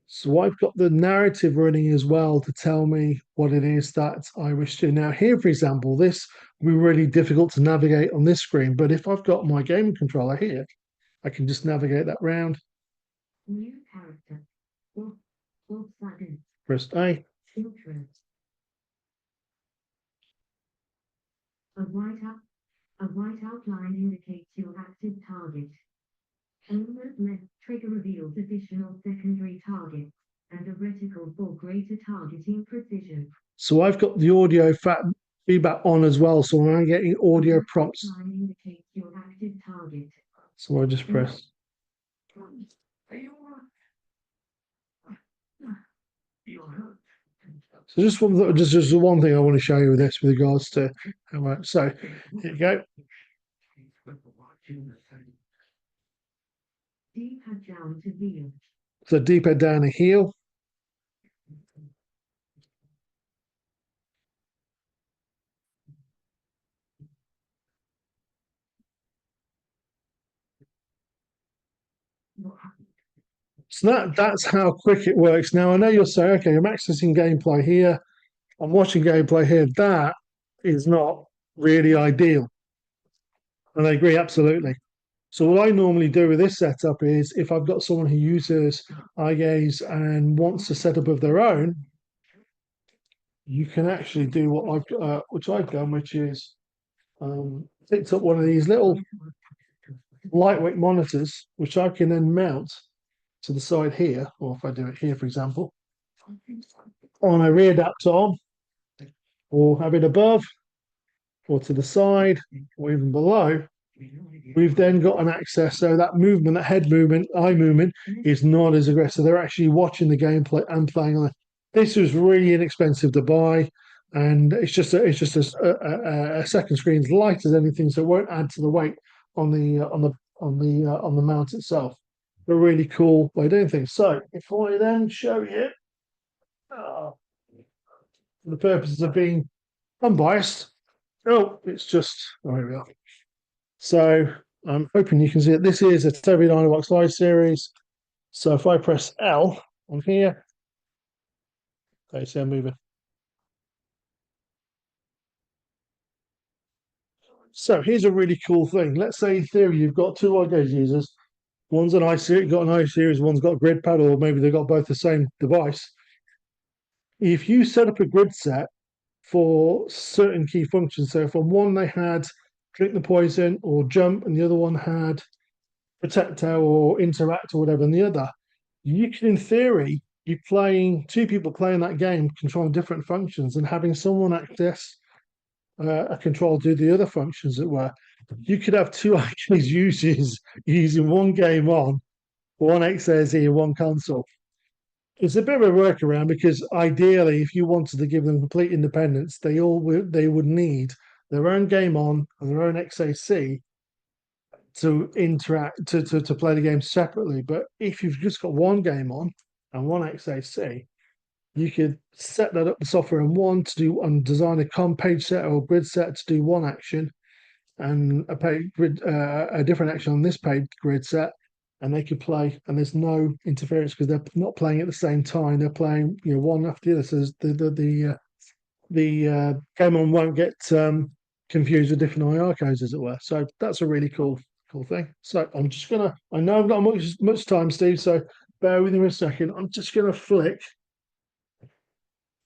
So I've got the narrative running as well to tell me what it is that I wish to. Now, here, for example, this will be really difficult to navigate on this screen, but if I've got my game controller here, I can just navigate that round. New character. Press A. A white outline indicates your active target. Aim at left trigger reveals additional secondary targets and a reticle for greater targeting precision. So I've got the audio feedback on as well, so when I'm getting audio prompts. Indicates your active target. So I just press. So just one thing I want to show you with this with regards to how much. So here you go. D-pad down to heel. So D-pad down to heel. So that's how quick it works. Now I know you'll say, okay, I'm accessing gameplay here. I'm watching gameplay here. That is not really ideal. And I agree absolutely. So what I normally do with this setup is if I've got someone who uses eye gaze and wants a setup of their own, you can actually do what which I've done, which is picked up one of these little lightweight monitors, which I can then mount to the side here, or if I do it here, for example, on a rear adapter arm, or have it above, or to the side, or even below. We've then got an access, so that movement, that head movement, eye movement, is not as aggressive. They're actually watching the gameplay and playing on it. This was really inexpensive to buy, and it's just a second screen, as light as anything, so it won't add to the weight on the mount itself. A really cool way of doing things. So if I then show you, for the purposes of being unbiased, it's just here we are. So I'm hoping you can see it. This is a Toby Dynavox Live series. So if I press L on here, okay, see I'm moving. So here's a really cool thing. Let's say in theory you've got two eye gaze users. One's an iSeries, got an iSeries, one's got a grid pad, or maybe they've got both the same device. If you set up a grid set for certain key functions, so if on one they had drink the poison or jump, and the other one had protector or interact or whatever, and the other, you can, in theory, be playing two people playing that game, controlling different functions, and having someone access a control do the other functions that were. You could have two icons users using one game on, one XSE, one console. It's a bit of a workaround because ideally, if you wanted to give them complete independence, they would need their own game on and their own XAC to interact to play the game separately. But if you've just got one game on and one XAC, you could set that up the software in one to do and design a page set or grid set to do one action, and a different action on this page grid set, and they could play, and there's no interference because they're not playing at the same time. They're playing, one after the other. So the game on won't get confused with different IR codes, as it were. So that's a really cool thing. So I'm just gonna. I know I've got much time, Steve. So bear with me a second. I'm just gonna flick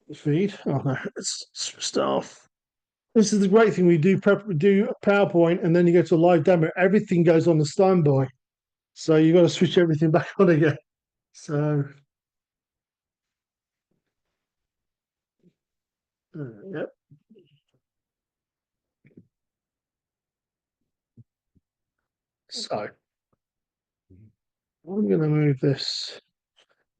the feed. Oh no, it's staff. This is the great thing. We do a PowerPoint, and then you go to a live demo. Everything goes on the standby, so you got to switch everything back on again. So Yep. So I'm going to move this,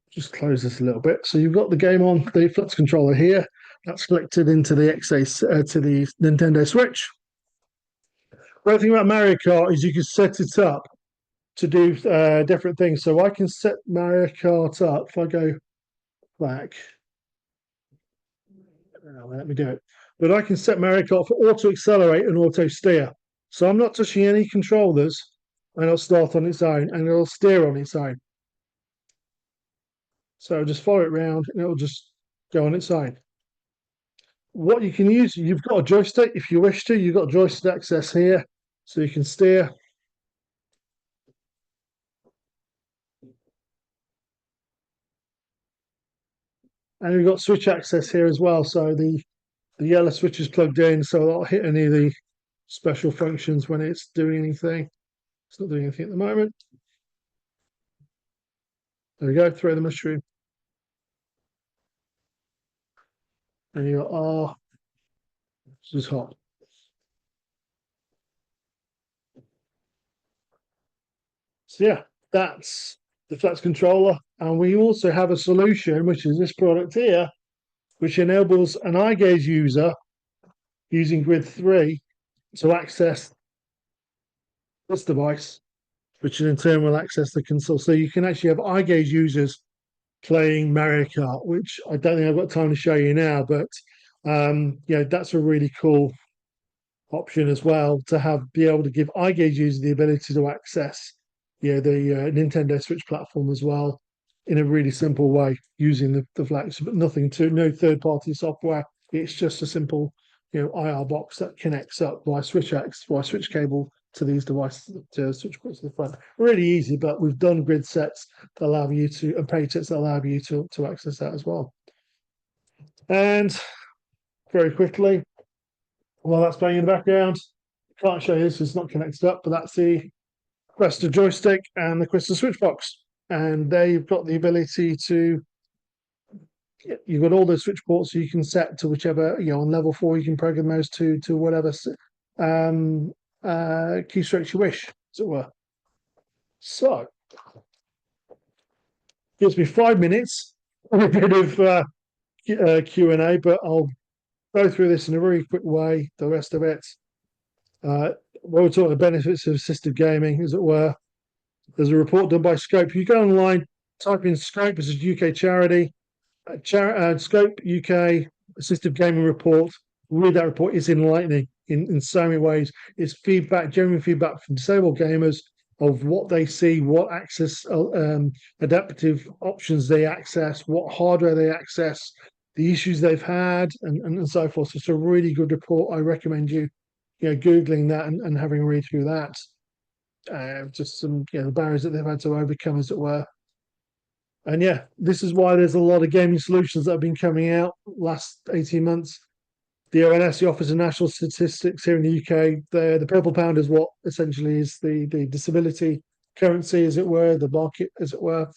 just close this a little bit. So you've got the game on the Flux controller here. That's connected into the to the Nintendo Switch. Great thing about Mario Kart is you can set it up to do different things. So I can set Mario Kart up if I go back. Let me do it. But I can set Mario Kart for auto accelerate and auto steer. So I'm not touching any controllers, and it'll start on its own and it'll steer on its own. So I'll just follow it around and it'll just go on its own. What you can use, you've got a joystick if you wish to. You've got joystick access here, so you can steer. And you've got switch access here as well. So the yellow switch is plugged in, so that'll hit any of the special functions when it's doing anything. It's not doing anything at the moment. There we go, throw the mushroom. And you got R, this is hot. So yeah, that's the Flex controller. And we also have a solution, which is this product here, which enables an eye gaze user using Grid 3 to access this device, which in turn will access the console. So you can actually have eye gaze users playing Mario Kart, which I don't think I've got time to show you now, but yeah, that's a really cool option as well to have be able to give eye gaze users the ability to access the Nintendo Switch platform as well in a really simple way using the Flex, but no third party software. It's just a simple IR box that connects up via switch cable to these devices to switch ports to the front. Really easy, but we've done grid sets that allow you to and page sets that allow you to access that as well. And very quickly, while that's playing in the background, can't show you this, it's not connected up, but that's the Questa joystick and the Questa switch box. And there you've got the ability to, you've got all the switch ports you can set to whichever, on level 4, you can program those to whatever keystrokes you wish, as it were. So, gives me 5 minutes, a bit of Q&A, but I'll go through this in a very quick way, the rest of it. We're talking the benefits of assisted gaming, as it were. There's a report done by Scope. You go online, type in Scope, as a UK charity, Scope UK Assistive Gaming Report. Read that report. It's enlightening in so many ways. It's feedback, genuine feedback from disabled gamers of what they see, what access, adaptive options they access, what hardware they access, the issues they've had, and so forth. So it's a really good report. I recommend you Googling that and having a read through that. Just some the barriers that they've had to overcome, as it were. And yeah, this is why there's a lot of gaming solutions that have been coming out last 18 months. The ONS, the Office of National Statistics here in the UK, the purple pound is what essentially is the disability currency, as it were, the market, as it were.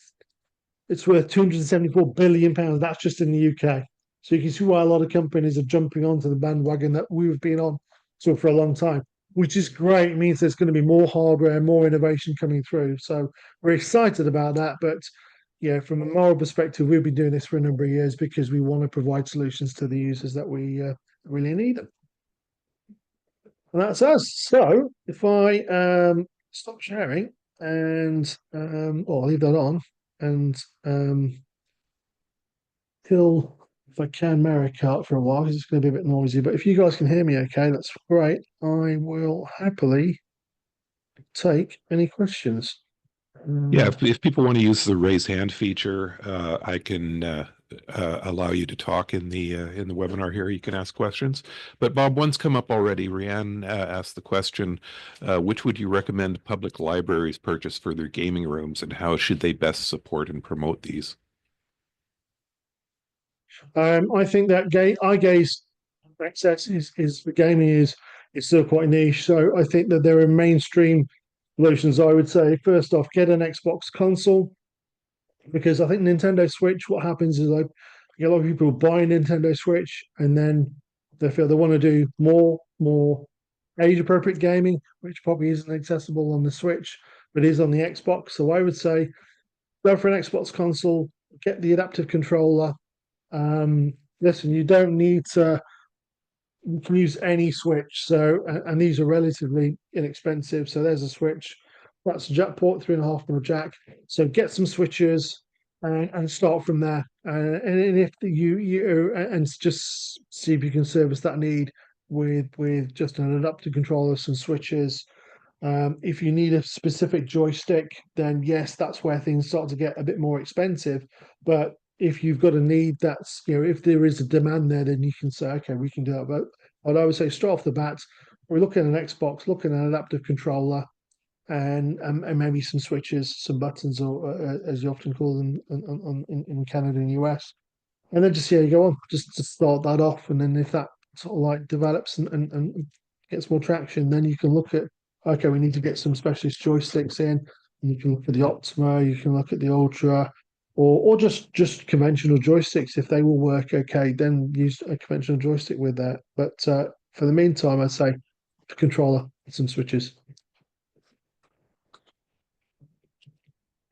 It's worth £274 billion. That's just in the UK. So you can see why a lot of companies are jumping onto the bandwagon that we've been on for a long time, which is great. It means there's going to be more hardware, more innovation coming through. So we're excited about that. But yeah, from a moral perspective, we've been doing this for a number of years because we want to provide solutions to the users that we really need them. And that's us. So if I stop sharing and or I'll leave that on and till if I can Mario Kart for a while because it's going to be a bit noisy. But if you guys can hear me okay, that's great. I will happily take any questions. Yeah, if people want to use the raise hand feature, I can allow you to talk in the webinar here. You can ask questions. But Bob, one's come up already. Rianne asked the question, which would you recommend public libraries purchase for their gaming rooms, and how should they best support and promote these? I think that eye gaze access is for gaming is still quite niche. So I think that there are mainstream solutions. I would say first off, get an Xbox console because I think Nintendo Switch. What happens is a lot of people buy a Nintendo Switch and then they feel they want to do more age appropriate gaming, which probably isn't accessible on the Switch, but is on the Xbox. So I would say go for an Xbox console, get the adaptive controller. Listen, you don't need to, you can use any Switch. So, and these are relatively inexpensive. So there's a Switch. That's a jack port, 3.5 mm jack. So get some switches and start from there. And if and just see if you can service that need with just an adaptive controller, some switches. If you need a specific joystick, then yes, that's where things start to get a bit more expensive. But if you've got a need that's, if there is a demand there, then you can say, okay, we can do that. But I would say straight off the bat, we're looking at an Xbox, looking at an adaptive controller, and maybe some switches, some buttons, or as you often call them in Canada and US, and then just see how you go on. Just start that off, and then if that sort of like develops and gets more traction, then you can look at, okay, we need to get some specialist joysticks in. And you can look at the Optima, you can look at the Ultra, or just conventional joysticks. If they will work, okay, then use a conventional joystick with that. But for the meantime, I'd say the controller, some switches.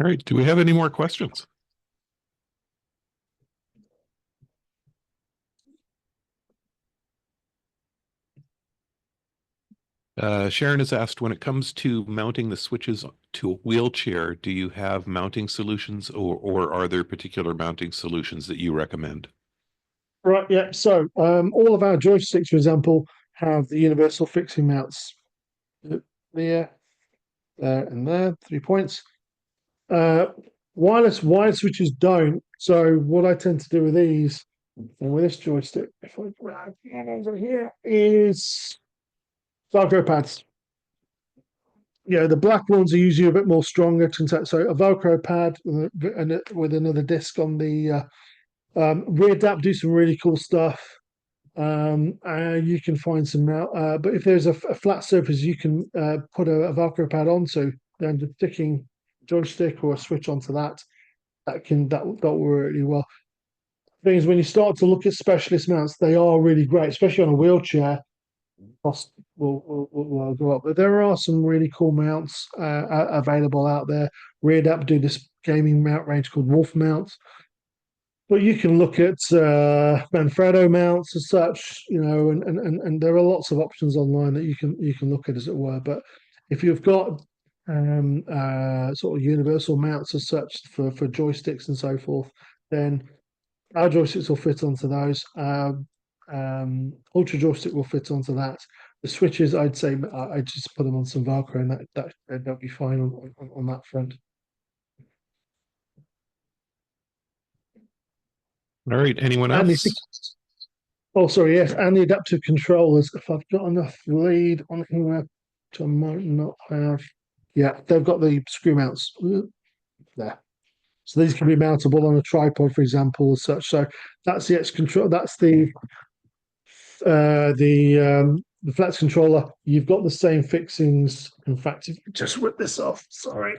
All right. Do we have any more questions? Sharon has asked, when it comes to mounting the switches to a wheelchair, do you have mounting solutions, or are there particular mounting solutions that you recommend? Right, yeah. So all of our joysticks, for example, have the universal fixing mounts. There, there, and there, 3 points. Uh, wired switches don't. So what I tend to do with these, and with this joystick, if I grab over here, is Velcro pads. Yeah, the black ones are usually a bit more stronger. So a Velcro pad with another disc on the Readapt do some really cool stuff. You can find some but if there's a flat surface you can put a Velcro pad onto, then just sticking joystick or a switch onto that will work really well. Things when you start to look at specialist mounts, they are really great, especially on a wheelchair. Cost will go up, but there are some really cool mounts available out there. Readapt do this gaming mount range called Wolf Mount. But you can look at Manfrotto mounts as such, and there are lots of options online that you can look at, as it were. But if you've got sort of universal mounts as such for joysticks and so forth, then our joysticks will fit onto those. Ultra joystick will fit onto that. The switches, I'd say, I just put them on some Velcro, and that'll be fine on that front. All right. Anyone And else? oh, sorry, yes, and the adaptive controllers. If I've got enough lead on here, which I might not have. Yeah, they've got the screw mounts there. So these can be mountable on a tripod, for example, as such. So that's the X control. That's the flex controller. You've got the same fixings. In fact, if you just rip this off, sorry.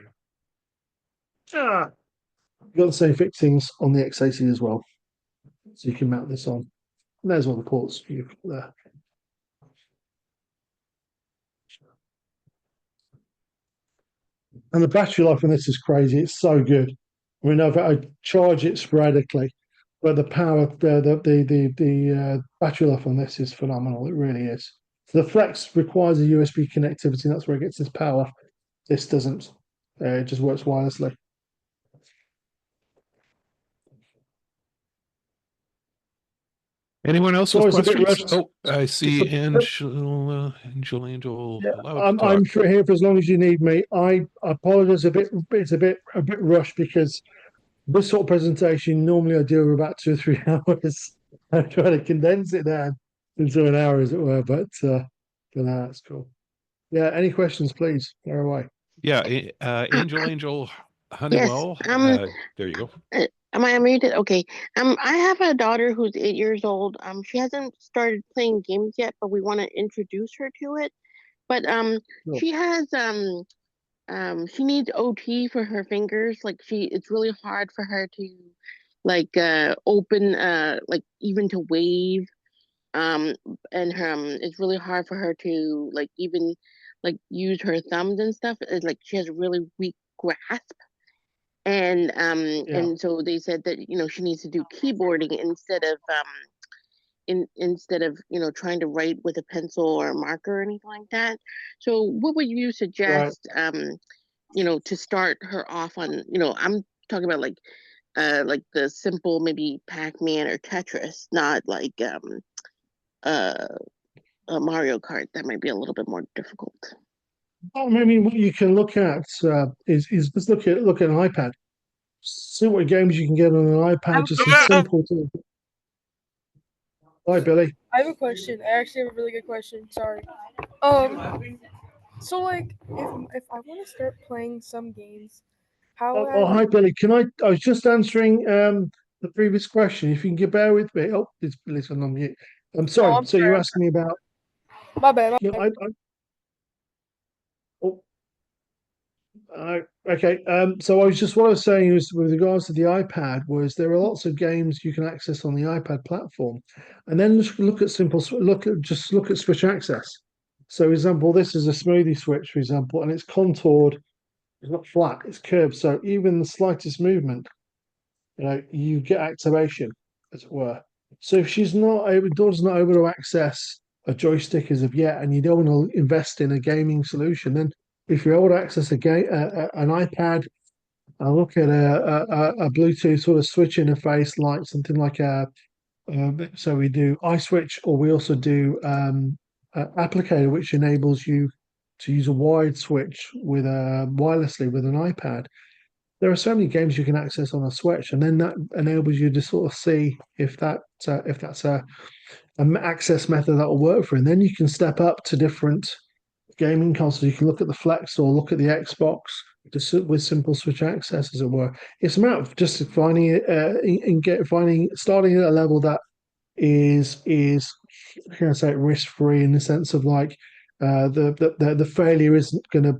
You've got the same fixings on the X80 as well. So you can mount this on. And there's all the ports you've got there. And the battery life on this is crazy. It's so good. I mean, I charge it sporadically, but the power, the battery life on this is phenomenal. It really is. So the Flex requires a USB connectivity. That's where it gets its power. This doesn't. It just works wirelessly. Anyone else It's with always a bit questions? rushed. Oh, I see Angel Yeah, allowed to I'm talk. for here for as long as you need me. I apologize a bit. It's a bit rushed because this sort of presentation normally I do about 2 or 3 hours. I'm trying to condense it down into an hour, as it were. But no, that's cool. Yeah. Any questions, please? Fire away. Yeah, Uh, Angel yes. Honeywell. There you go. Am I unmuted? Okay. I have a daughter who's 8 years old. She hasn't started playing games yet, but we want to introduce her to it. But Sure. she has she needs OT for her fingers. Like it's really hard for her to like open like even to wave um and it's really hard for her to like even like use her thumbs and stuff. It's like she has a really weak grasp. Yeah. And so they said that she needs to do keyboarding instead of trying to write with a pencil or a marker or anything like that. So what would you Right. suggest to start her off on, I'm talking about like the simple maybe Pac-Man or Tetris, not like uh a Mario Kart. That might be a little bit more difficult. I mean, what you can look at is just look at an iPad. See what games you can get on an iPad. Just as simple to. Hi, Billy. I have a question. I actually have a really good question. Sorry. So like, if I want to start playing some games, how would I? Hi, Billy. Can I was just answering the previous question. If you can bear with me. Oh, it's Billy's on mute. I'm Oh, sorry. I'm So you're sorry. asking me about. My bad. Yeah, oh, okay. So what I was saying is with regards to the iPad was there are lots of games you can access on the iPad platform, and then just look at look at switch access. So, for example, this is a smoothie switch, for example, and it's contoured. It's not flat. It's curved. So even the slightest movement, you get activation, as it were. So if Dawn's not able to access a joystick as of yet, and you don't want to invest in a gaming solution, then if you're able to access an iPad, I look at a Bluetooth sort of switch interface, like something like so we do iSwitch, or we also do applicator, which enables you to use a wide switch with wirelessly with an iPad. There are so many games you can access on a Switch, and then that enables you to sort of see if that's a access method that will work for you. And then you can step up to different gaming consoles. You can look at the Flex or look at the Xbox just with simple Switch access, as it were. It's a matter of just finding it finding starting at a level that is can I say risk free in the sense of like the failure isn't going to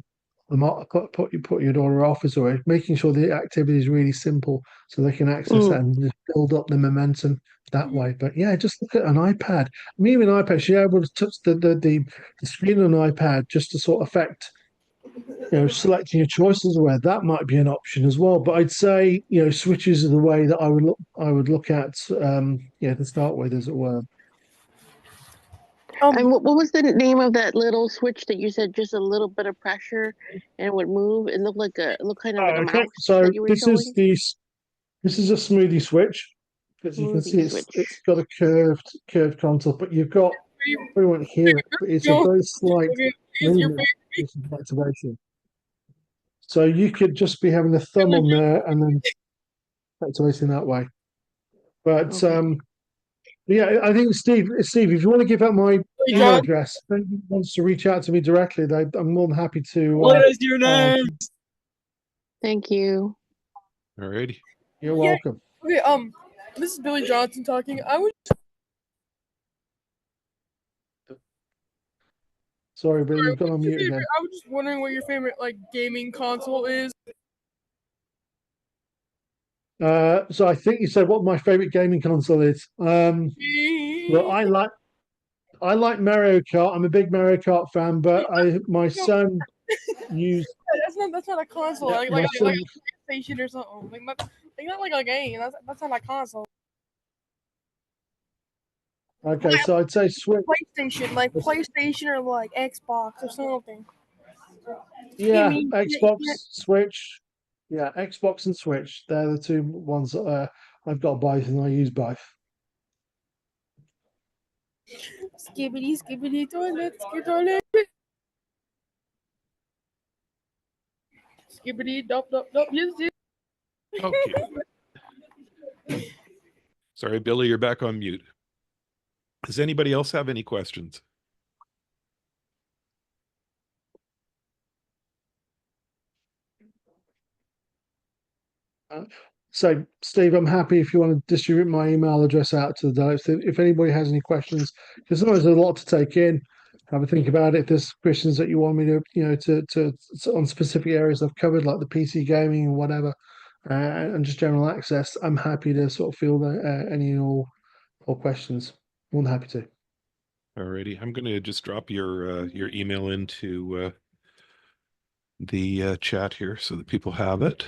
put your daughter off as well. Making sure the activity is really simple so they can access that Mm. and just build up the momentum that way. But yeah, just look at an iPad. I mean, even an iPad, she's able to touch the screen on an iPad just to sort of affect selecting your choices where that might be an option as well. But I'd say switches are the way that I would look at to start with, as it were. And Um. what was the name of that little switch that you said just a little bit of pressure and it would move? It looked kind of like a Okay, mouse so that you were showing. this is a smoothie switch. As you can see, Smoothie it's switch. got a curved console, but you've got we won't hear it, but it's a Yo, very slight okay, is your movement. This is activation. So you could just be having a thumb favorite? on there and then activating that way. But Okay. yeah, I think Steve, if you want to give out my Hey, email John. address, if anyone wants to reach out to me directly, I'm more than happy to. What is your name? Thank you. All righty. You're Yeah. welcome. Okay. This is Billy Johnson talking. Sorry, Billy, you've gone on What's your mute again. I was just wondering what your favorite like gaming console is. So I think you said what my favorite gaming console is. Well, I like Mario Kart. I'm a big Mario Kart fan, but my son used That's not a console. yeah, my Like son. a PlayStation or something. Like not like a game. That's not a console. Okay, so I'd say Switch. Like PlayStation or like Xbox or something. You Yeah, mean Xbox, Switch. Yeah, Xbox and Switch. They're the two ones that I've got both, and I use both. skibbity toilet, skip toilet, skibbity dop dop dop. Yes. Okay. Sorry, Billy, you're back on mute. Does anybody else have any questions? So, Steve, I'm happy if you want to distribute my email address out to the developers. If anybody has any questions, because sometimes there's a lot to take in, have a think about it. If there's questions that you want me to, on specific areas I've covered, like the PC gaming and whatever, and just general access, I'm happy to sort of field any and all questions. More than happy to. Alrighty, I'm going to just drop your email into the chat here so that people have it.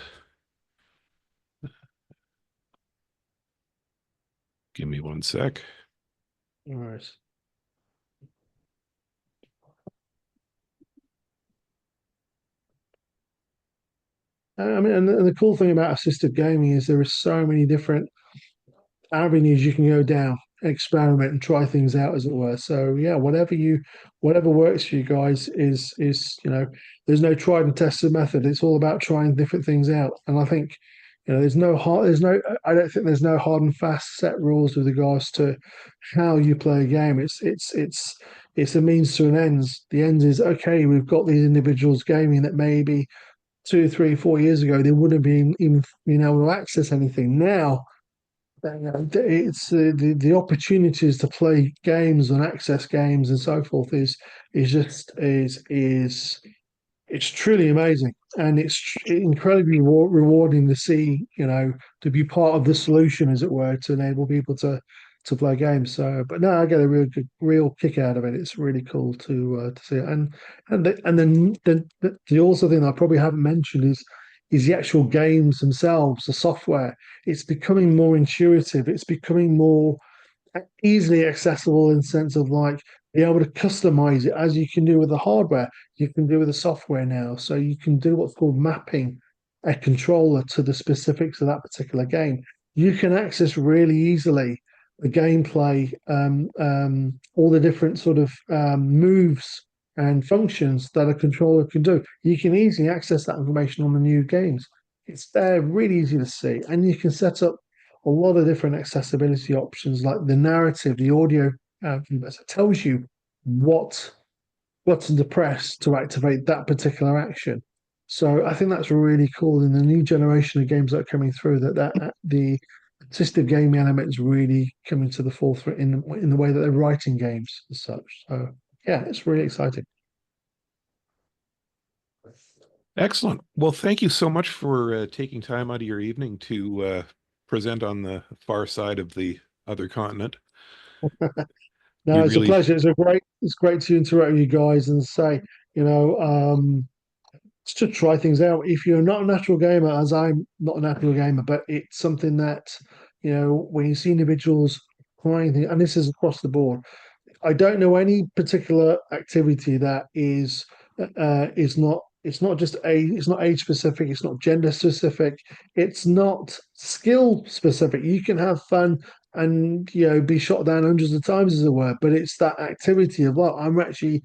Give me 1 sec. All right. I mean, and the cool thing about assistive gaming is there are so many different avenues you can go down, experiment and try things out, as it were. So yeah, whatever works for you guys is there's no tried and tested method. It's all about trying different things out. And I think I don't think there's no hard and fast set rules with regards to how you play a game. It's a means to an ends. The end is okay. We've got these individuals gaming that maybe 2, 3, 4 years ago they wouldn't have been even been able to access anything. Now it's the opportunities to play games and access games and so forth is it's truly amazing, and it's incredibly rewarding to see, to be part of the solution, as it were, to enable people to play games. So, but no, I get a real kick out of it. It's really cool to see it. And then the also thing I probably haven't mentioned is the actual games themselves, the software. It's becoming more intuitive. It's becoming more easily accessible in the sense of like being able to customize it as you can do with the hardware, you can do with the software now. So you can do what's called mapping a controller to the specifics of that particular game. You can access really easily the gameplay, all the different sort of moves and functions that a controller can do. You can easily access that information on the new games. It's there, really easy to see, and you can set up a lot of different accessibility options, like the narrative, the audio tells you what button to press to activate that particular action. So I think that's really cool in the new generation of games that are coming through. That the assistive gaming element is really coming to the forefront in the way that they're writing games as such. So yeah, it's really exciting. Excellent. Well, thank you so much for taking time out of your evening to present on the far side of the other continent. No, You it's a really, pleasure. It's great to interact with you guys and say, you know, to try things out. If you're not a natural gamer, as I'm not a natural gamer, but it's something that, when you see individuals trying things, and this is across the board, I don't know any particular activity that is not. It's not just it's not age specific. It's not gender specific. It's not skill specific. You can have fun and be shot down hundreds of times, as it were. But it's that activity of, well, I'm actually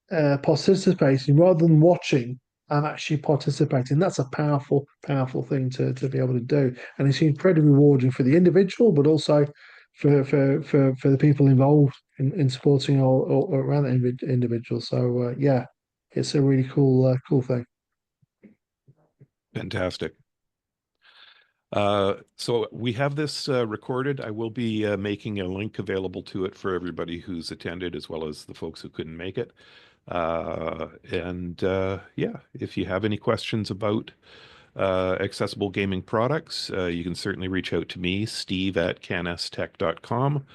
participating rather than watching. I'm actually participating. That's a powerful, powerful thing to be able to do, and it's incredibly rewarding for the individual, but also for the people involved in supporting or around that individual. So yeah, it's a really cool thing. fantastic. So we have this recorded. I will be making a link available to it for everybody who's attended, as well as the folks who couldn't make it. Yeah, if you have any questions about accessible gaming products, you can certainly reach out to me, steve@canstech.com,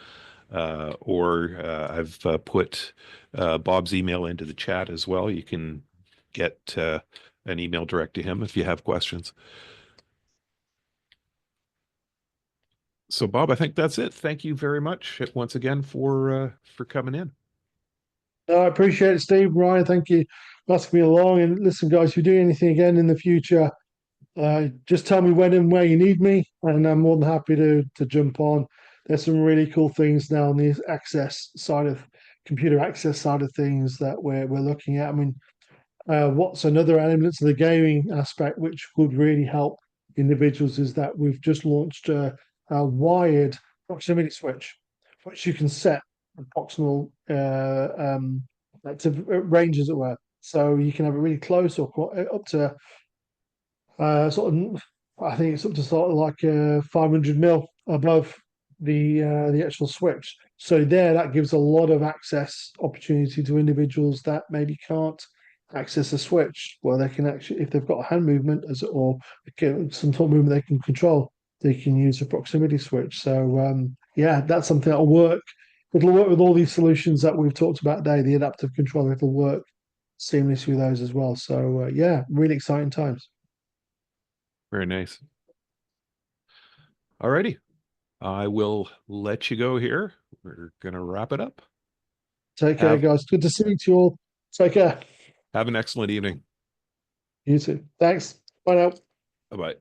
or I've put Bob's email into the chat as well. You can get an email direct to him if you have questions. So, Bob, I think that's it. Thank you very much once again for coming in. No, I appreciate it, Steve. Ryan, thank you for asking me along. And listen, guys, if you do anything again in the future, just tell me when and where you need me, and I'm more than happy to jump on. There's some really cool things now on the access side of computer access side of things that we're looking at. I mean, what's another element of the gaming aspect which would really help individuals is that we've just launched a wired proximity switch, which you can set proximal to range, as it were. So you can have it really close or up to I think it's up to sort of like 500 mil above the actual switch. So that gives a lot of access opportunity to individuals that maybe can't access a switch, well, they can actually, if they've got a hand movement or some sort of movement they can control, they can use a proximity switch. So yeah, that's something that'll work. It'll work with all these solutions that we've talked about today. The adaptive controller, it'll work seamlessly with those as well. So yeah, really exciting times. Very nice. Alrighty. I will let you go here. We're gonna wrap it up. Take care, guys. Good to see you all. Take care. Have an excellent evening. You too. Thanks. Bye now. Bye-bye.